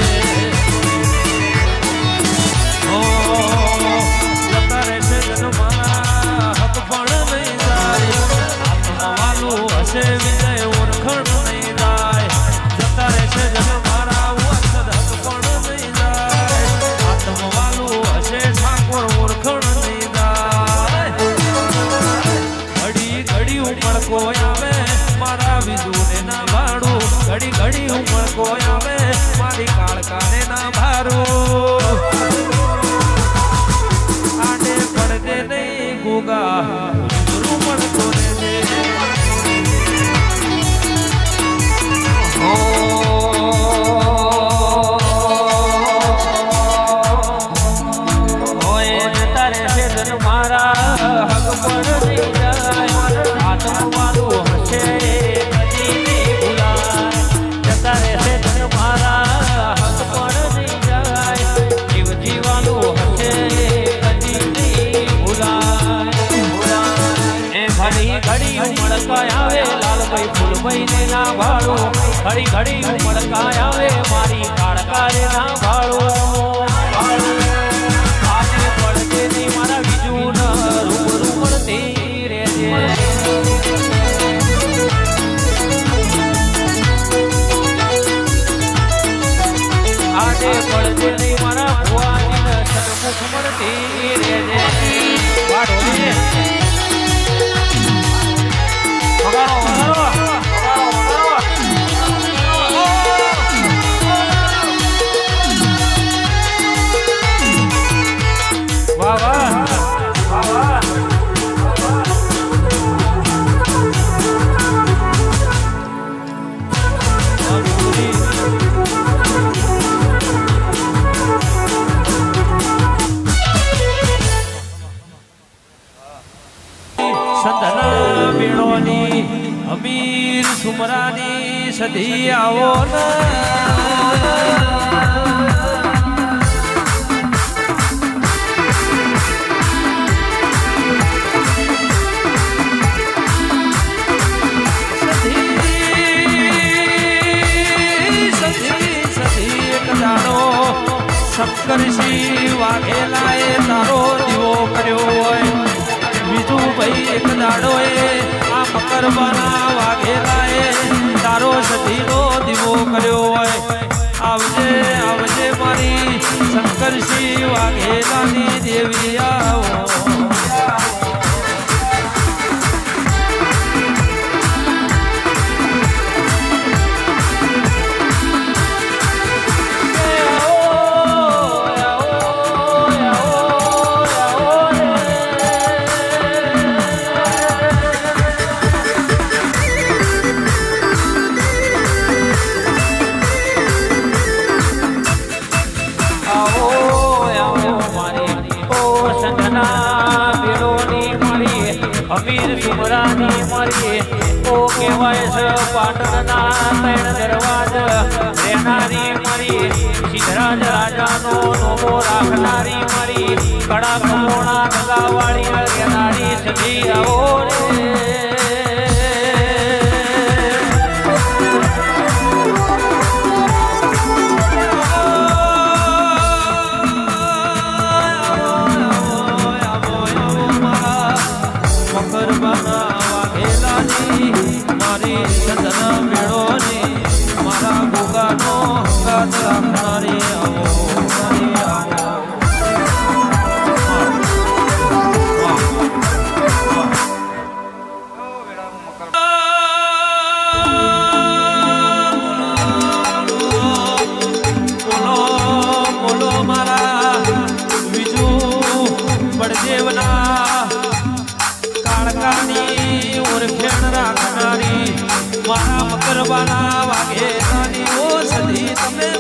ઓ જતા રહેશે જન મારા હક પણ નહીં જાય આત્મવાલું હશે વિજય ઓળખણ નહીં જાય જતા રહેશે જન મારા વખત હક પણ નહીં જાય આત્મવાલું હશે ઠાકોર ઓળખણ નહીં જાય ઘડી ઘડી ઉમળકો આવે મારા વિદુને ના ભાડું ઘડી ઘડી ઉમળકો આવે મારી કાળકાને ના ભારું આડે પડદે નહીં ગોગા રૂબરૂ મળતો રહેજે ઓય જતા રહેશે જન મારા હક પણ નહીં જાય આત્મવાલું હશે કદી નહીં ભૂલાય જતા રહેશે જન મારા હક પણ નહીં જાય જીવ જીવાનું હશે કદી નહીં ભૂલાય એ ઘડી ઘડી ઉમળકાય આવે લાલભાઈ ફૂલભાઈ ને ના ભાડો ઘડી ઘડી ઉમળકાય આવે મારી કાળકારે ના ભાડો આજે પડતે નહીં મારા બીજું રૂબરૂ મળતી રહેજે આજે પડતે નહીં મારા ભુવાની સન્મુખ મળતી રહેજે વાડો રે વગાડો વગાડો વાહ વાહ વાહ વાહ સંધના બેડોની અમીર સુમરાની સધી આવો શંકરસિંહ વાઘેલાએ તારો દીવો કર્યો હોય બીજું ભાઈ એક દાડો એ આ મકરવાના વાઘેલાએ તારો સતીનો દીવો કર્યો હોય આવજે આવજે મારી શંકરસિંહ વાઘેલાની દેવી આવો અમીર સુમરાની મારી ઓ કહેવાય છે પાટણના ત્રણ દરવાજ રહેનારી મારી સિદ્ધરાજ રાજાનો નોમો રાખનારી મારી કડા કમોણા ગગાવાળી રહેનારી સધી આવો રે મારી સદના મેળોની મારા ગોગાનો હંગાત રાખનારી આવો મારી આવો બોલો મારા બીજું પડદેવના કાળકાની ઓળખેણ રાખનારી મારા મકરવાના વાઘેલાની ઓ સધી તમે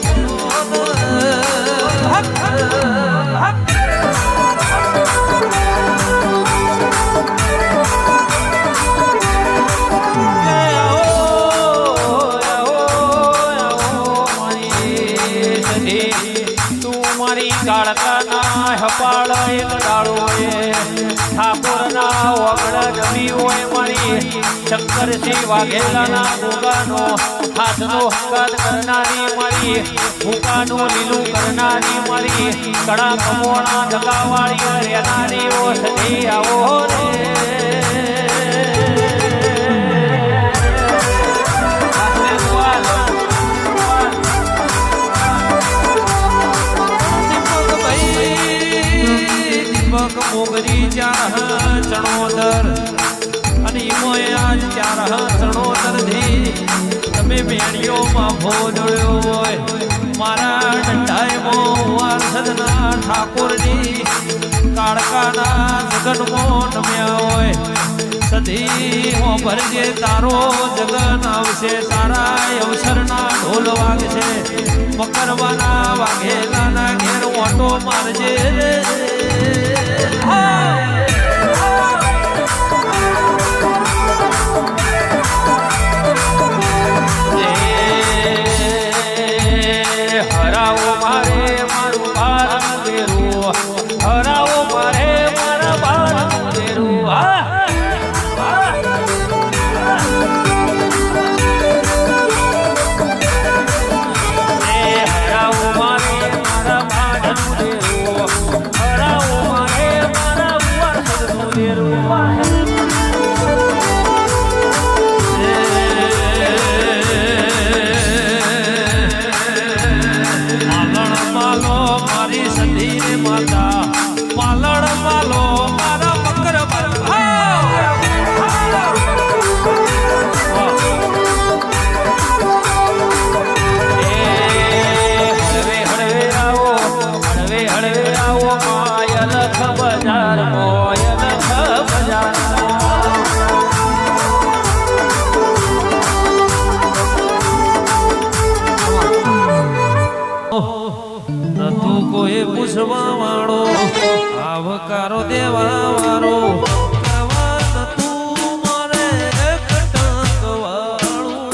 કાળકાના હપાળ એક ડાળો એ ઠાકોરના વગડા જમી હોય મારી મારી શંકરસિંહ વાઘેલાના ગોગાનો હાથનો હંગાત કરનારી મારી ભૂકાનું લીલું કરનારી મારી કડા કમોણા જગાવાળી રહેનારી ઓ સધી આવો રે મોગરી ચાર ચણોદર અને ઈમોય આજ ચાર ચણોદર થી તમે મેળીઓમાં ભોજળ્યો હોય મારા ડંડાઈમાં વારસદના ઠાકોરની કાળકાના જગનમાં નમ્યા હોય સધી હો ભરજે તારો જગન આવશે તારા અવસરના ઢોલ વાગશે મકરવાના વાઘેલાના ઘેર ઓટો મારજે હરાવો મારે મારું બાર દેરું હરાવો મારે મારા બાર દેરું હરાવો મારે મારા બાર દેરું હરાવો મારે મારા બાર દેરું મારી સધી માતા પાલણ માલો મારા મકર હળવે હળવે આવો હળવે હળવે આવો માયલખ બજાર મોયલખ બજાર તું કોઈ પૂછવા વાળો આવકારો દેવા વાળો કરવા તું મારે કટક વાળું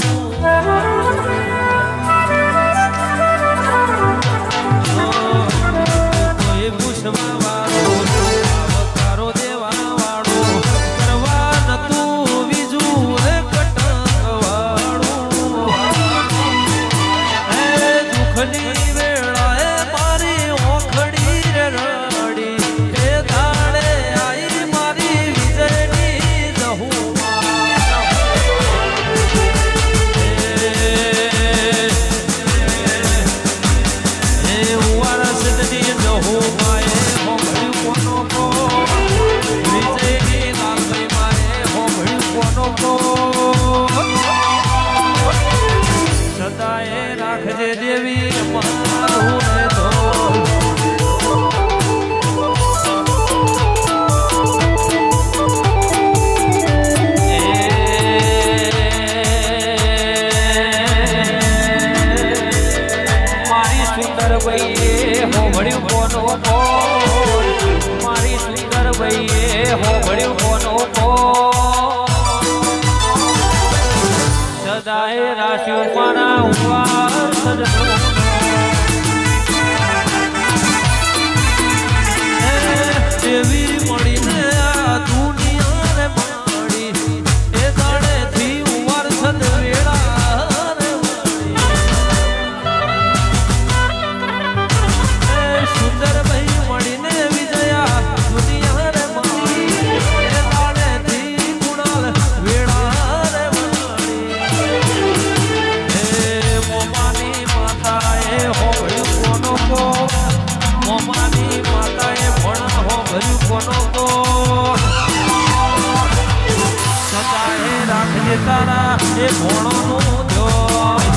કોઈ પૂછવા વાળો આવકારો દેવા વાળો કરવા તું બીજું કટક વાળું દુઃખની સદાય રાખજે દેવી મારું ને તો મારી સુંદર ભાઈએ હોભળ્યું કોનો કોલ મારી સુંદર ભાઈએ હોભળ્યું કોનો કોલ સદાય રાખ્યું મારા ઉપવાસ જેવી મળીને આ દુનિયાને માડી એ દાડેથી ઉવાર સદ વેળા સુંદર ભાઈ મળીને વિજયા દુનિયાને માડી એ દાડેથી ગુણાલ વેળા રે મોમાની માતાએ હોભળ્યું કોનો કો મોમાની માતાએ ભણ હોભળ્યું કોનો કો સદાય રાખજે તારા એ ભણોનું ધ્યાન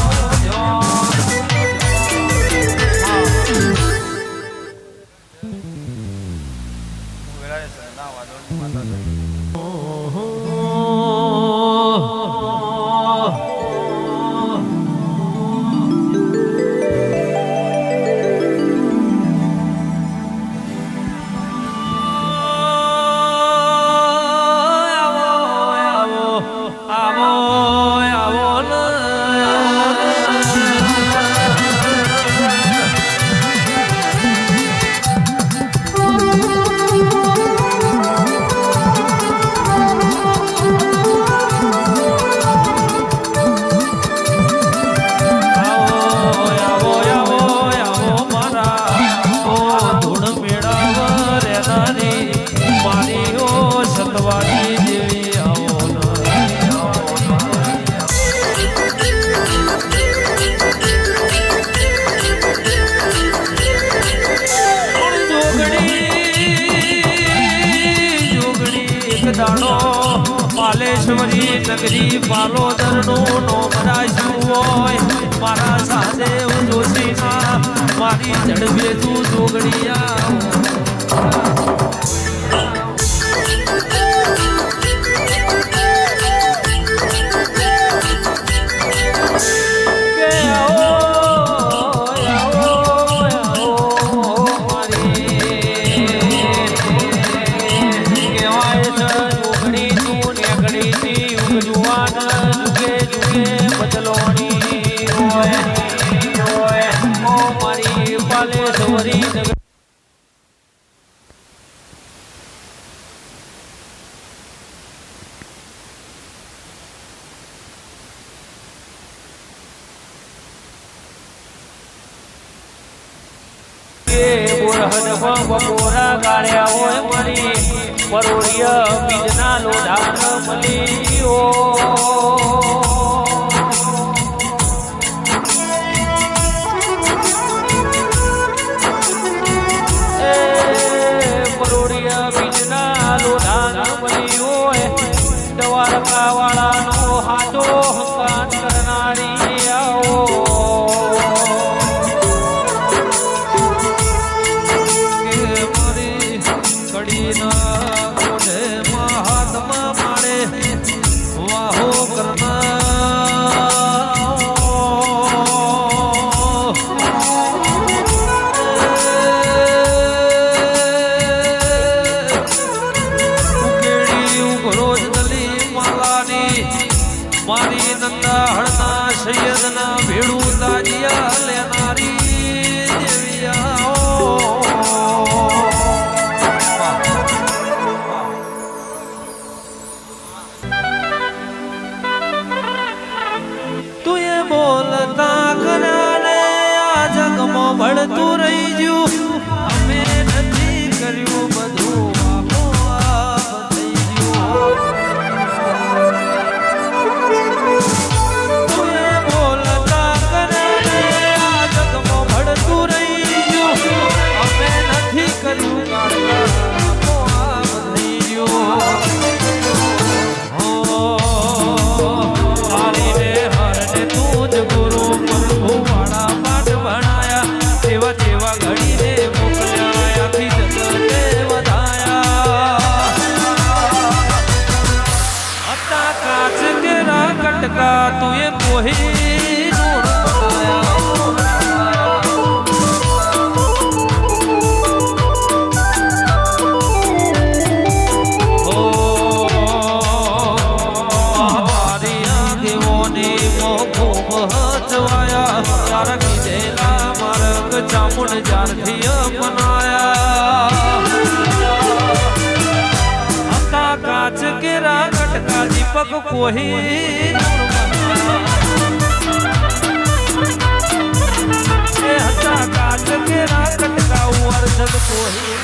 વેળાએ સરના વાદળની માતા થઈ આવો આવો આવો પાલેશ્વરી નગરી પાલોદરનું નોમ રાખ્યું હોય મારા સાદેવ જોશીના મારી જડબે તું જોગણિયા બપોરા ગાળ્યા હોય મારી પરોળિયા બીજના લોઢા મળી પરોળિયા બીજના લોઢા મળી હોય દ્વારકા વાળાનો હાથો હંકાન કરનારી આવો મારી નંદા હળના સૈયદના ભેડું તાજિયા લેનારી તું એ બોલતા કરાને આ જગમાં ભળતું રહી ગયું અમે નથી કર્યું બધું તું એ કોહી દેવોની મોખો મહચવાયા તારા કીધેલા માર્ગ ચામુંડ જારથી અપનાયા હતા કાચ કેરા કટકા દીપક કોહી હતા કાચ કેરા કટકા વર્ષદ કોહી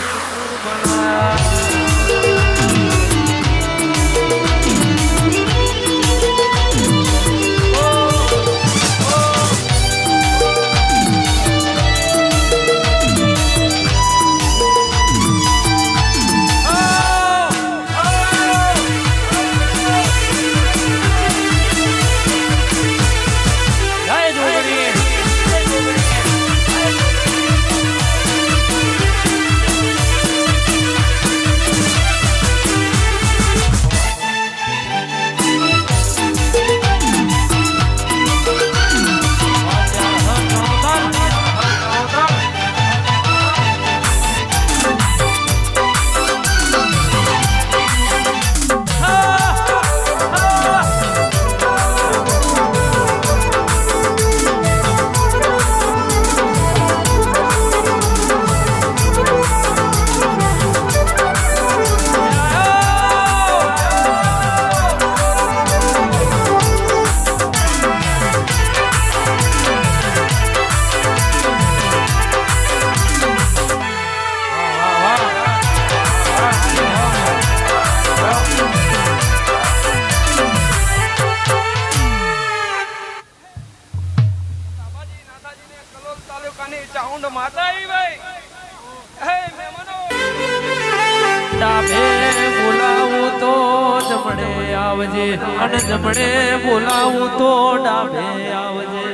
આવજે અને જમણે બોલાવું તો ડાબે આવજે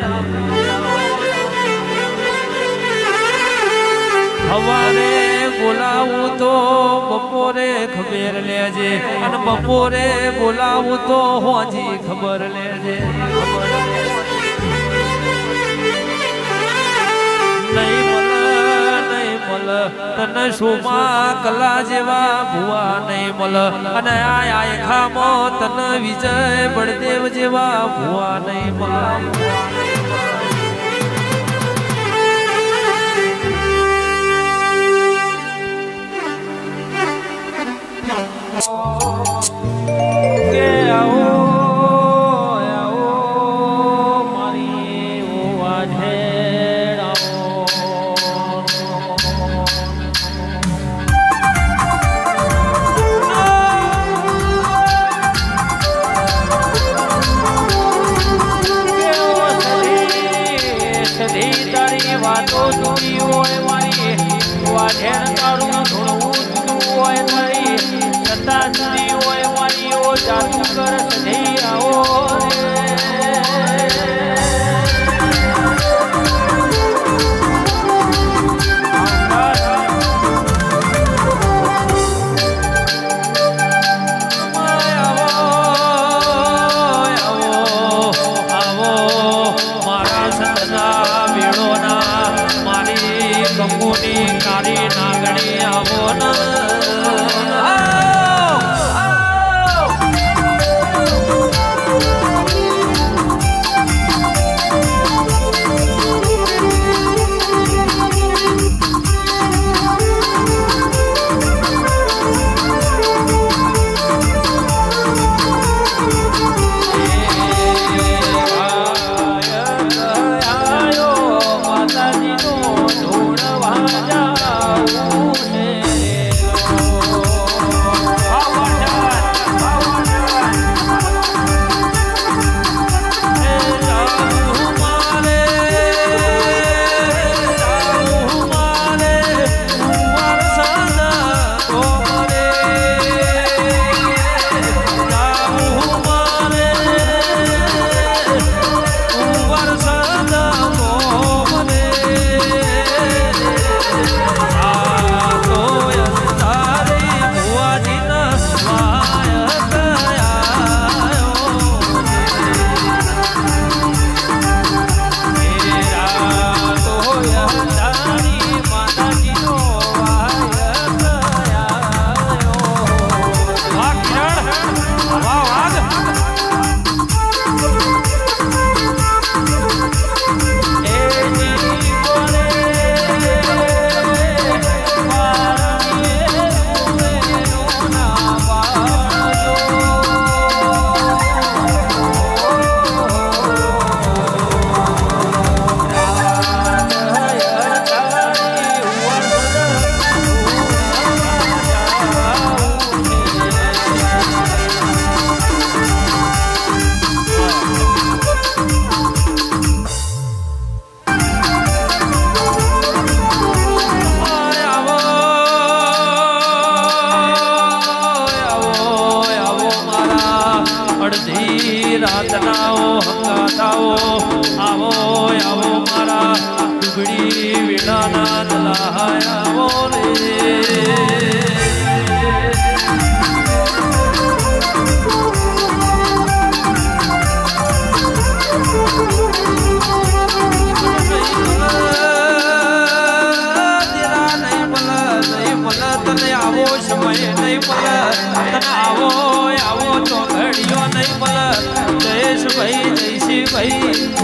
સવારે બોલાવું તો બપોરે ખબર લેજે અને બપોરે બોલાવું તો હોજી ખબર લેજે નહીં મલ તને સુમા કલા જેવા ભુવા નહીં મલ અને આય ખામો તને વિજય બળદેવ જેવા ભુવા નહીં મલ કે આવો મારી વાઢે વાતો જોડી હોય મારી વાઢેર તારું ધોળવું જુદું હોય તારી સત્તા જુદી હોય મારી ઓ જાદુગર સધી આવો કાળી નાગણી આવો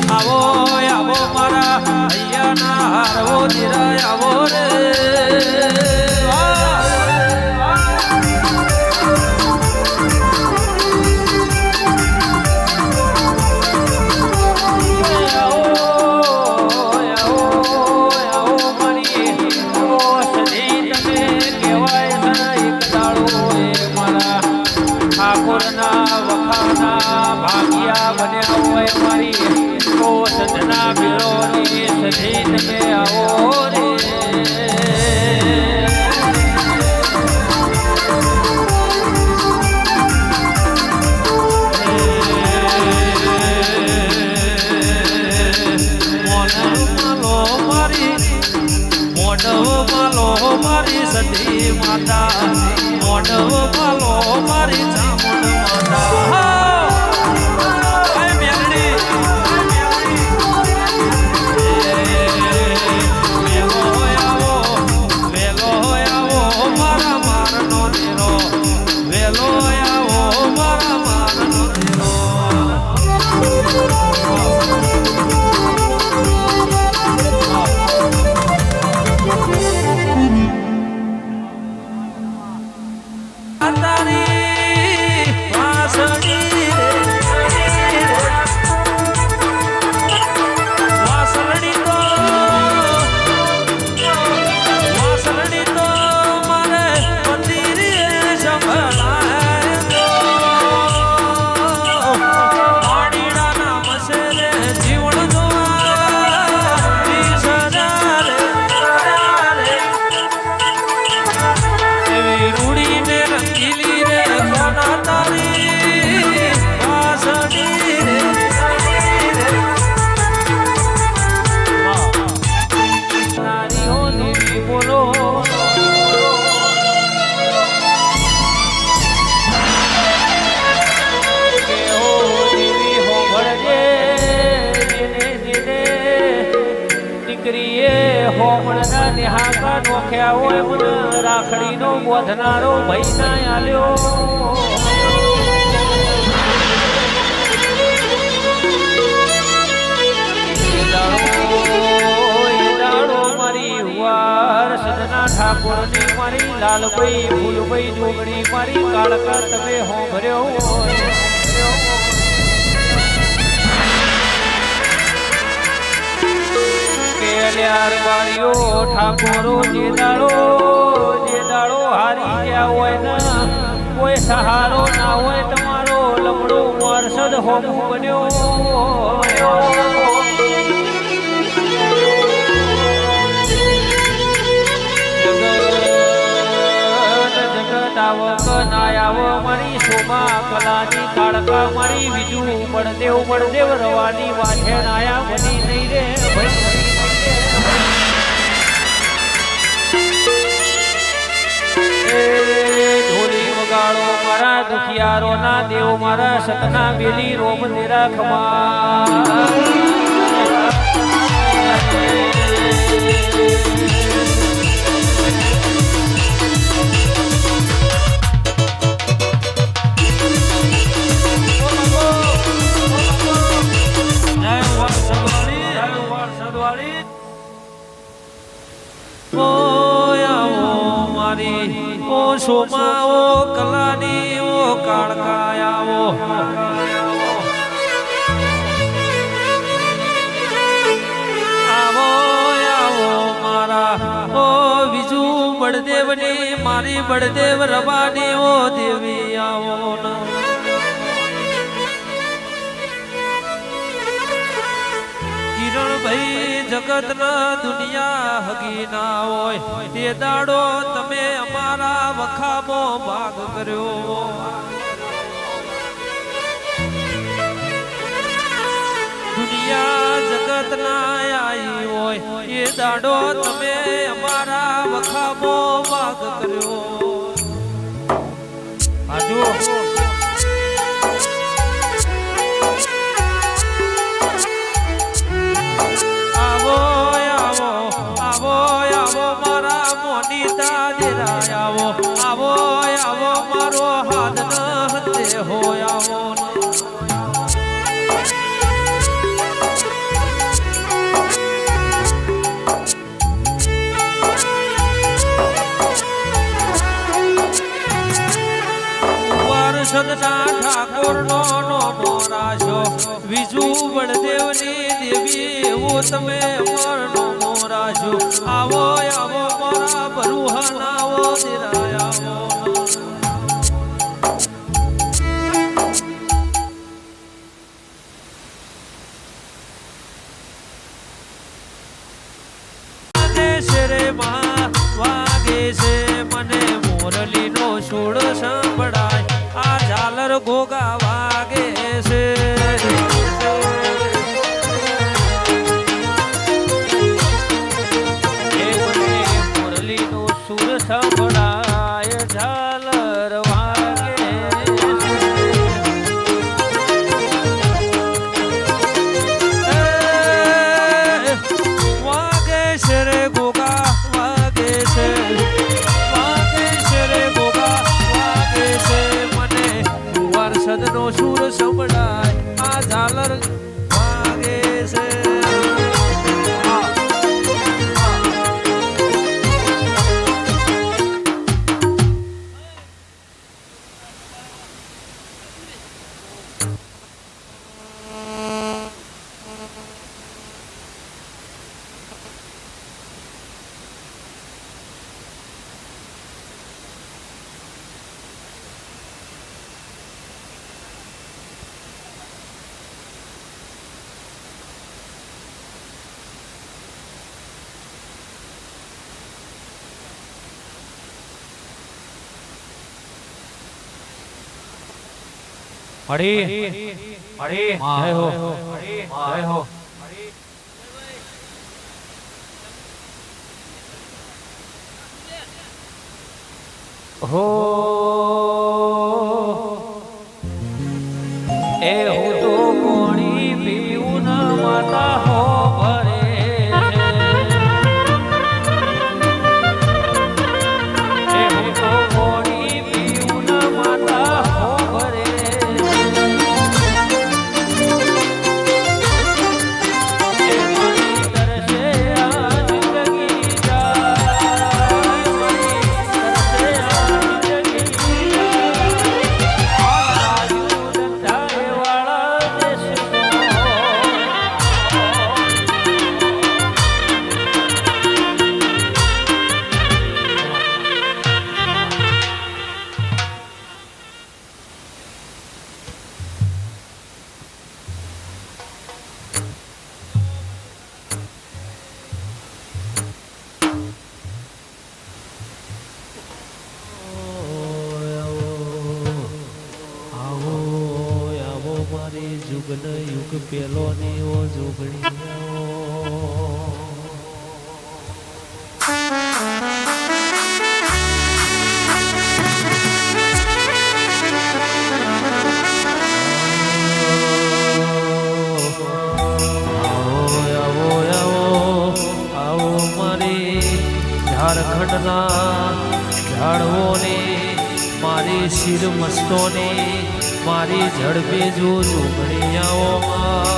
આવો આવો મારા હૈયાના હારવો ધીરા આવો રે ભાગ્યા બન્યા હોય મારી તો સજના ભેળોની સધી તમે આવો રે રાખ્યા હોય મને રાખડીનો બોધનારો ભાઈ ના આલ્યો સદના ઠાકોરની મારી લાલભાઈ ફૂલભાઈ જોગણી મારી કાળકા તમે હોંભર્યો કેલ્યાર વાળીઓ ઠાકોરો જે દાડો હારી ગયા હોય ને કોઈ સહારો ના હોય તમારો લમડો વારસદ હોમું બન્યો મારી શોભા કલાની કાળકા મારી બીજું બળદેવ રવાની વાઠે નાયા બની નહીં રે ઢોલી વગાડો મારા દુખિયારો ના દેવ મારા સતના બેલી રોમ તેરા ખમા ઓ સોમા ઓ કલાની ઓ કાળકાયા આવો આવો મારા ઓ બીજુ બળદેવની મારી બળદેવ રવાની ઓ દેવી આવો ભાઈ જગત ના દુનિયા હગી ના હોય તે દાડો તમે અમારા વખામો ભાગ કર્યો દુનિયા જગત ના આવી હોય એ દાડો તમે અમારા વખામો ભાગ કર્યો આજુ આવો મારો હાથ ન હતે હોય આવો વારસદના ઠાકોર નો મોરાશો બીજુ બળદેવની દેવી એવું તમે અમરનો મોરાશો આવો મારા બરુહાના આવો દિરાયા વાગે છે મને મોરલીનો સુર સંભળાય આ ઝાલર ઘોઘા વાગે છે મોરલીનો સુર સંભળાય ઝાલર વાગે વાગે છે રે ઘોઘા સદનો સુર સંભળાય આ ઝાલર વાગે છે જય હો હો એ હું તો કોણી પીવું ન માતા હો ભરે જુગન યુગ પેલો ની ઓ જોગણી ઝારખંડના ઝાડવોને મારી શિર મસ્તોને મારી ઝડપે જો જોગણીયાઓમાં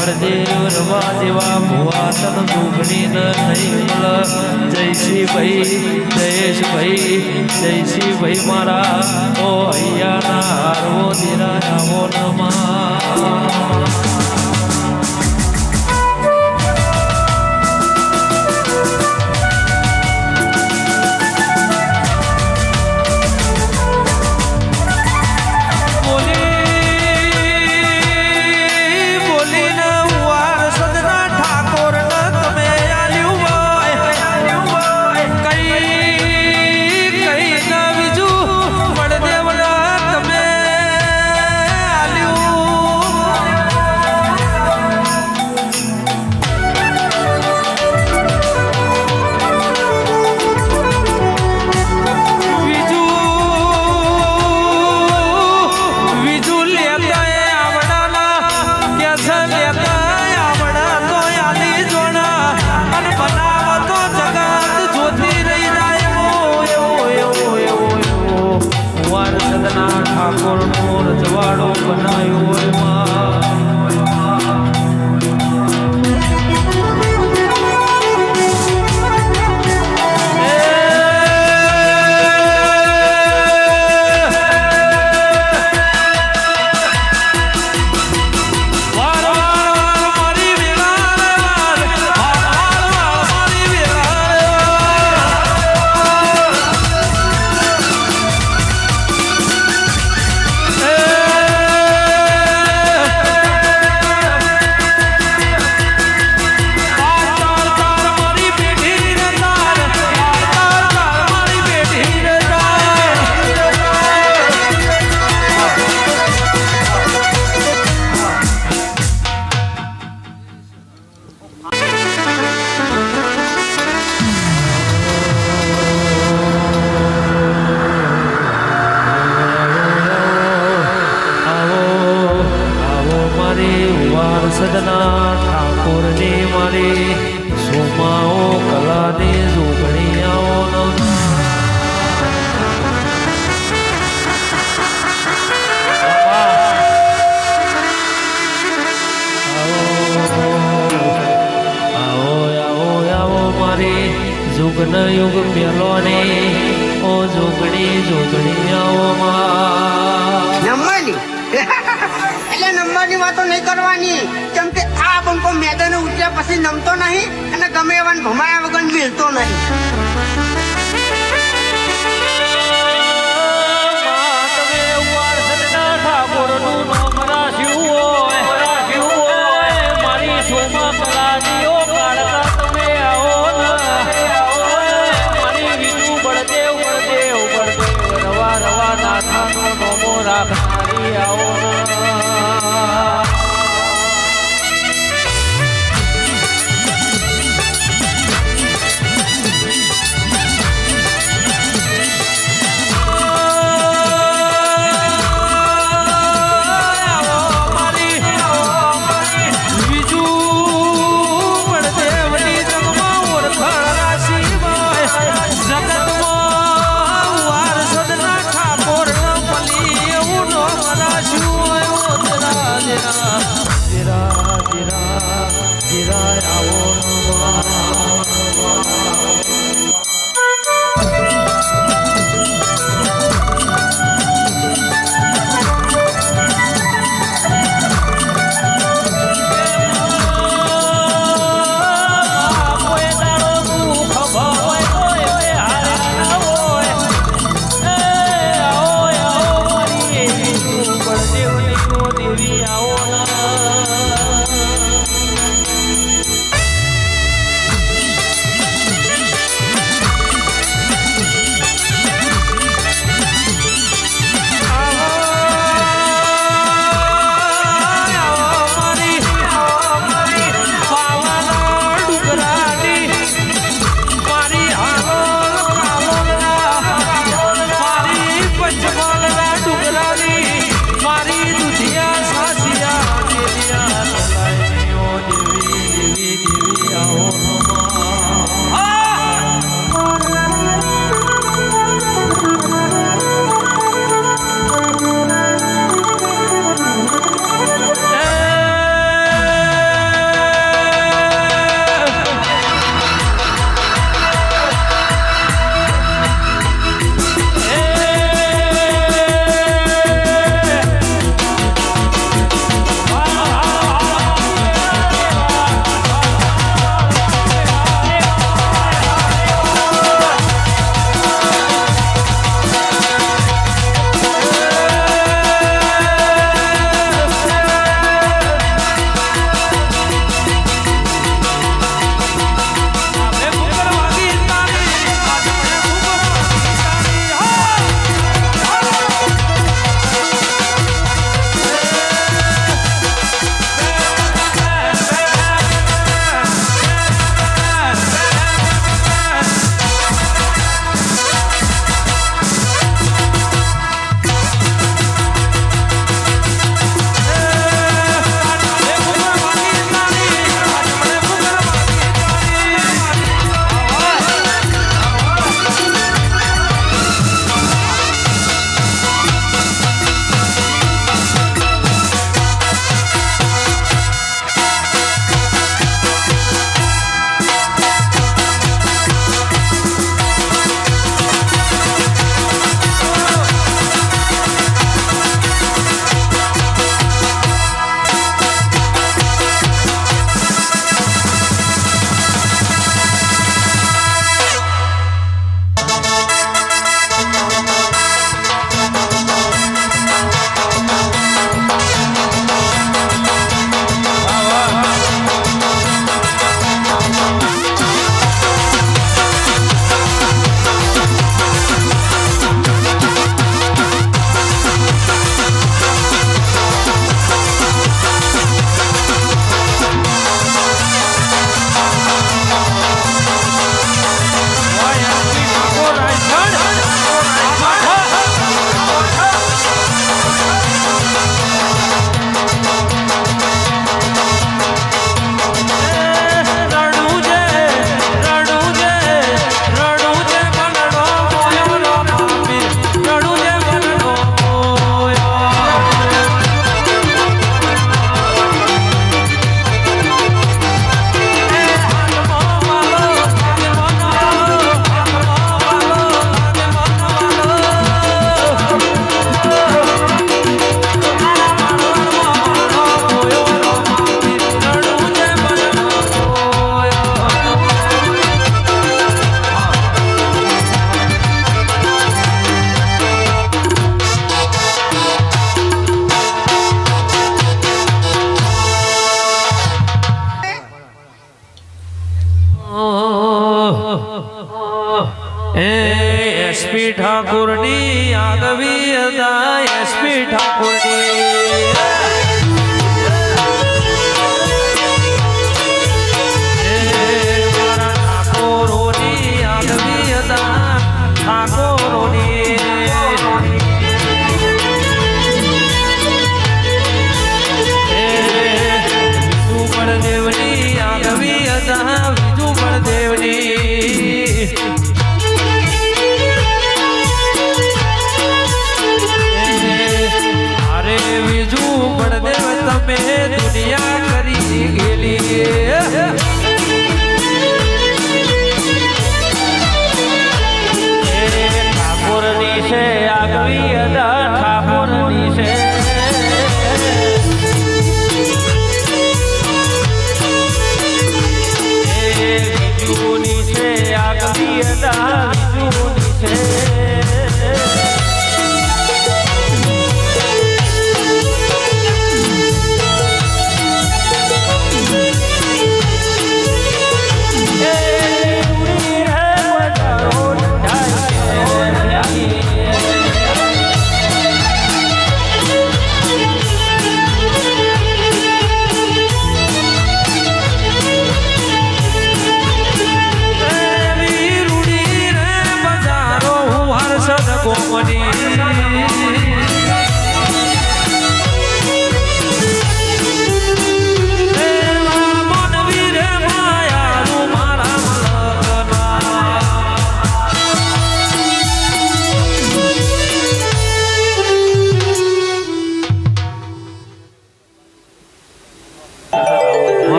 બળદેવ રવા દેવા ભુવાતન જોગણી નહીં મલ જયશ્રીભાઈ જયેશભાઈ જયશ્રીભાઈ મારા ઓ હૈયાના હારવો દિરાયાવો નમા ઠાકોર નો રજવાડો બનાવ્યો સદના ઠાકોર ને મારી સોમાઓ કલા ને જોગણીયાઓ આવો મારી જુગન યુગ પેલો ને ઓ જોગણી જોગણીયાઓમાં એટલે નંબરની વાતો નહીં કરવાની કેમ કે આ બંકો મેદાને ઉઠ્યા પછી નમતો નહીં અને ગમે એવા ભમાયા વગર મિલતો નહીં મારી સોમા કલાજીઓ કાળકા તમે આવો મારી વિજુ બળદેવ રવા નાથાનો નોમો રાખનારી આવો જીરા જીરા જીરા આવો એસપી ઠાકોરની આગવી હતા એસપી ઠાકોરની ઠાકોરોની આગવી હતા ઠાકોરોની દેવની આગવી હતા બીજું પણ દેવની અરે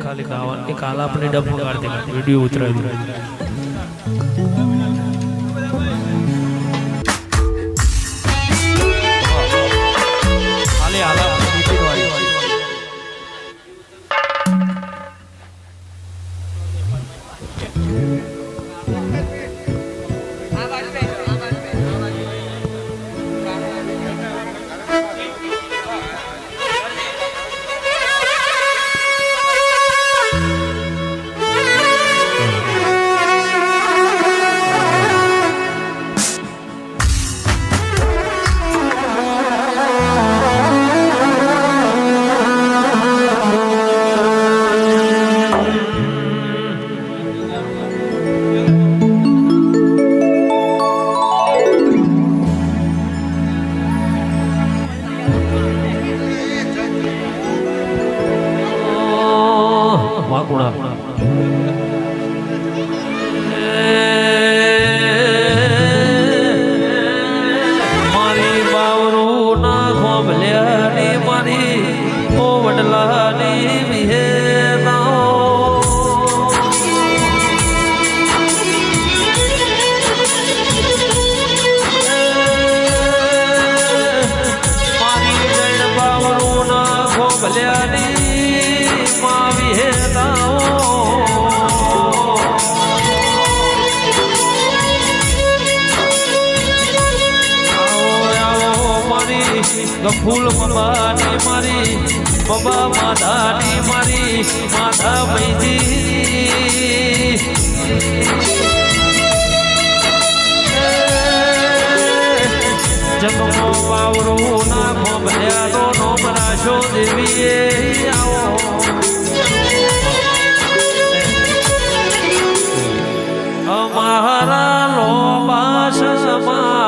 ખાલી ગાવાનું કે કાલ આપણે ડબ વગાડી દે વિડીયો ઉતરાવી હાલે હાલા નીતિન વાળી વાકુડા મારી બાવરું ના ખોભલ્યાની મારી ઓ વડલાની વિહેનાઓ મારી જૈન બાવરું ના ખોભલ્યાની માં વિહેનાઓ ગફૂલ બાબાની મારી બાબા માધાની મારી માધા મૈજી જગમો વાવરું ના ખોભલ્યાનો નોમ રાશો દેવીએ આવો અમારા લોબા સમા